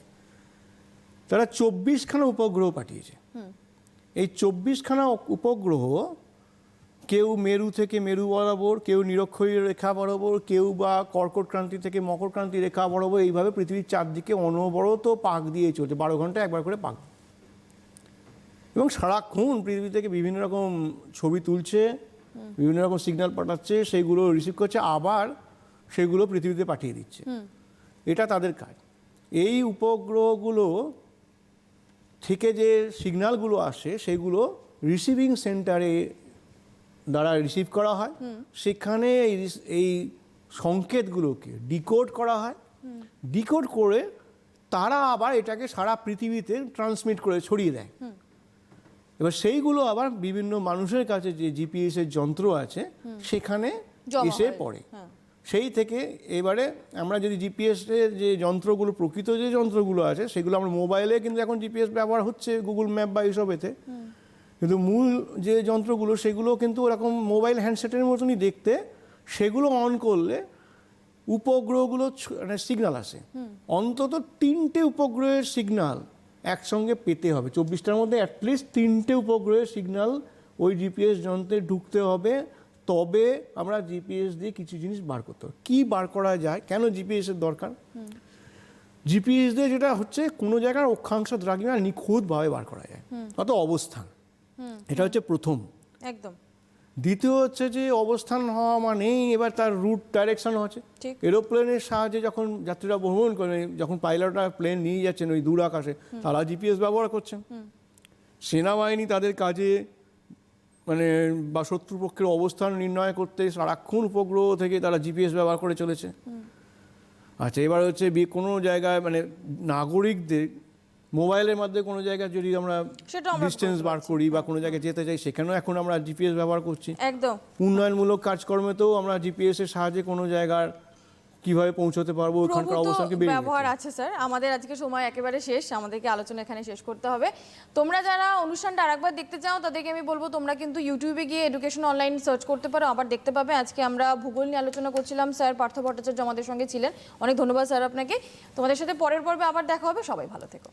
তারা 24খানা উপগ্রহ পাঠিয়েছে। এই 24খানা উপগ্রহ কেউ মেরু থেকে মেরু বরাবর, কেউ নিরক্ষীয় রেখা বরাবর, কেউ বা কর্কট ক্রান্তি থেকে মকর ক্রান্তি রেখা বরাবর, এইভাবে পৃথিবীর চারদিকে অনবরত পাক দিয়ে চলছে, 12 ঘন্টায় একবার করে পাক। এবং সারাক্ষণ পৃথিবী থেকে বিভিন্ন রকম ছবি তুলছে, বিভিন্ন রকম সিগন্যাল পাঠাচ্ছে, সেইগুলো রিসিভ করছে, আবার সেগুলো পৃথিবীতে পাঠিয়ে দিচ্ছে। এটা তাদের কাজ। এই উপগ্রহগুলো থেকে যে সিগন্যালগুলো আসে সেগুলো রিসিভিং সেন্টারে দ্বারা রিসিভ করা হয়, সেখানে এই সংকেতগুলোকে ডিকোড করা হয়, ডিকোড করে তারা আবার এটাকে সারা পৃথিবীতে ট্রান্সমিট করে ছড়িয়ে দেয়। এবার সেইগুলো আবার বিভিন্ন মানুষের কাছে যে জিপিএসের যন্ত্র আছে সেখানে এসে পড়ে। সেই থেকে এবারে আমরা যদি জিপিএসের যে যন্ত্রগুলো, প্রকৃত যে যন্ত্রগুলো আছে সেগুলো আমরা মোবাইলে, কিন্তু এখন জিপিএস ব্যবহার হচ্ছে গুগল ম্যাপ বা এইসব এতে, কিন্তু মূল যে যন্ত্রগুলো সেগুলো কিন্তু ওরকম মোবাইল হ্যান্ডসেটের মতনই দেখতে। সেগুলো অন করলে উপগ্রহগুলো মানে সিগন্যাল আসে, অন্তত 3টে উপগ্রহের সিগন্যাল একসঙ্গে পেতে হবে। 24টার মধ্যে অ্যাটলিস্ট 3টে উপগ্রহের সিগন্যাল ওই জিপিএস যন্ত্রে ঢুকতে হবে, তবে আমরা জিপিএস দিয়ে কিছু জিনিস বার করতে হবে। কী বার করা যায়, কেন জিপিএসের দরকার? জিপিএস দিয়ে যেটা হচ্ছে কোনো জায়গার অক্ষাংশ দ্রাঘিমা নিখুঁতভাবে বার করা যায়, অত অবস্থান, এটা হচ্ছে প্রথম। একদম। দ্বিতীয় হচ্ছে যে অবস্থান হওয়া মানেই এবার তার রুট ডাইরেকশন হচ্ছে। এরোপ্লেনের সাহায্যে যখন যাত্রীরা ভ্রমণ করে, যখন পাইলটরা প্লেন নিয়ে যাচ্ছেন ওই দূর আকাশে, তারা জিপিএস ব্যবহার করছেন। সেনাবাহিনী তাদের কাজে মানে বা শত্রুপক্ষের অবস্থান নির্ণয় করতে সারাক্ষণ উপগ্রহ থেকে তারা জিপিএস ব্যবহার করে চলেছে। আচ্ছা, এবার হচ্ছে কোনো জায়গায় মানে নাগরিকদের মোবাইলের মাধ্যমে কোনো জায়গায় যদি আমরা সেটা আমরা ডিস্টেন্স বার করি বা কোনো জায়গায় যেতে চাই, সেখানেও এখন আমরা জিপিএস ব্যবহার করছি। একদম উন্নয়নমূলক কাজকর্মেতেও আমরা জিপিএস এর সাহায্যে কোনো জায়গার কিভাবে পৌঁছতে পারবো ওখানকার প্রভূত অবস্থানকে বেরিয়ে ব্যবহার যাচ্ছে। আছে স্যার। আমাদের আজকে সময় একেবারে শেষ, আমাদেরকে আলোচনা এখানে শেষ করতে হবে। তোমরা যারা অনুষ্ঠানটা আরেকবার দেখতে চাও তাদেরকে আমি বলবো তোমরা কিন্তু ইউটিউবে গিয়ে এডুকেশন অনলাইন সার্চ করতে পারো, আবার দেখতে পাবে। আজকে আমরা ভূগোল নিয়ে আলোচনা করছিলাম, স্যার পার্থ ভট্টাচার্য আমাদের সঙ্গে ছিলেন। অনেক ধন্যবাদ স্যার আপনাকে। তোমাদের সাথে পরের পর্বে আবার দেখা হবে, সবাই ভালো থেকো।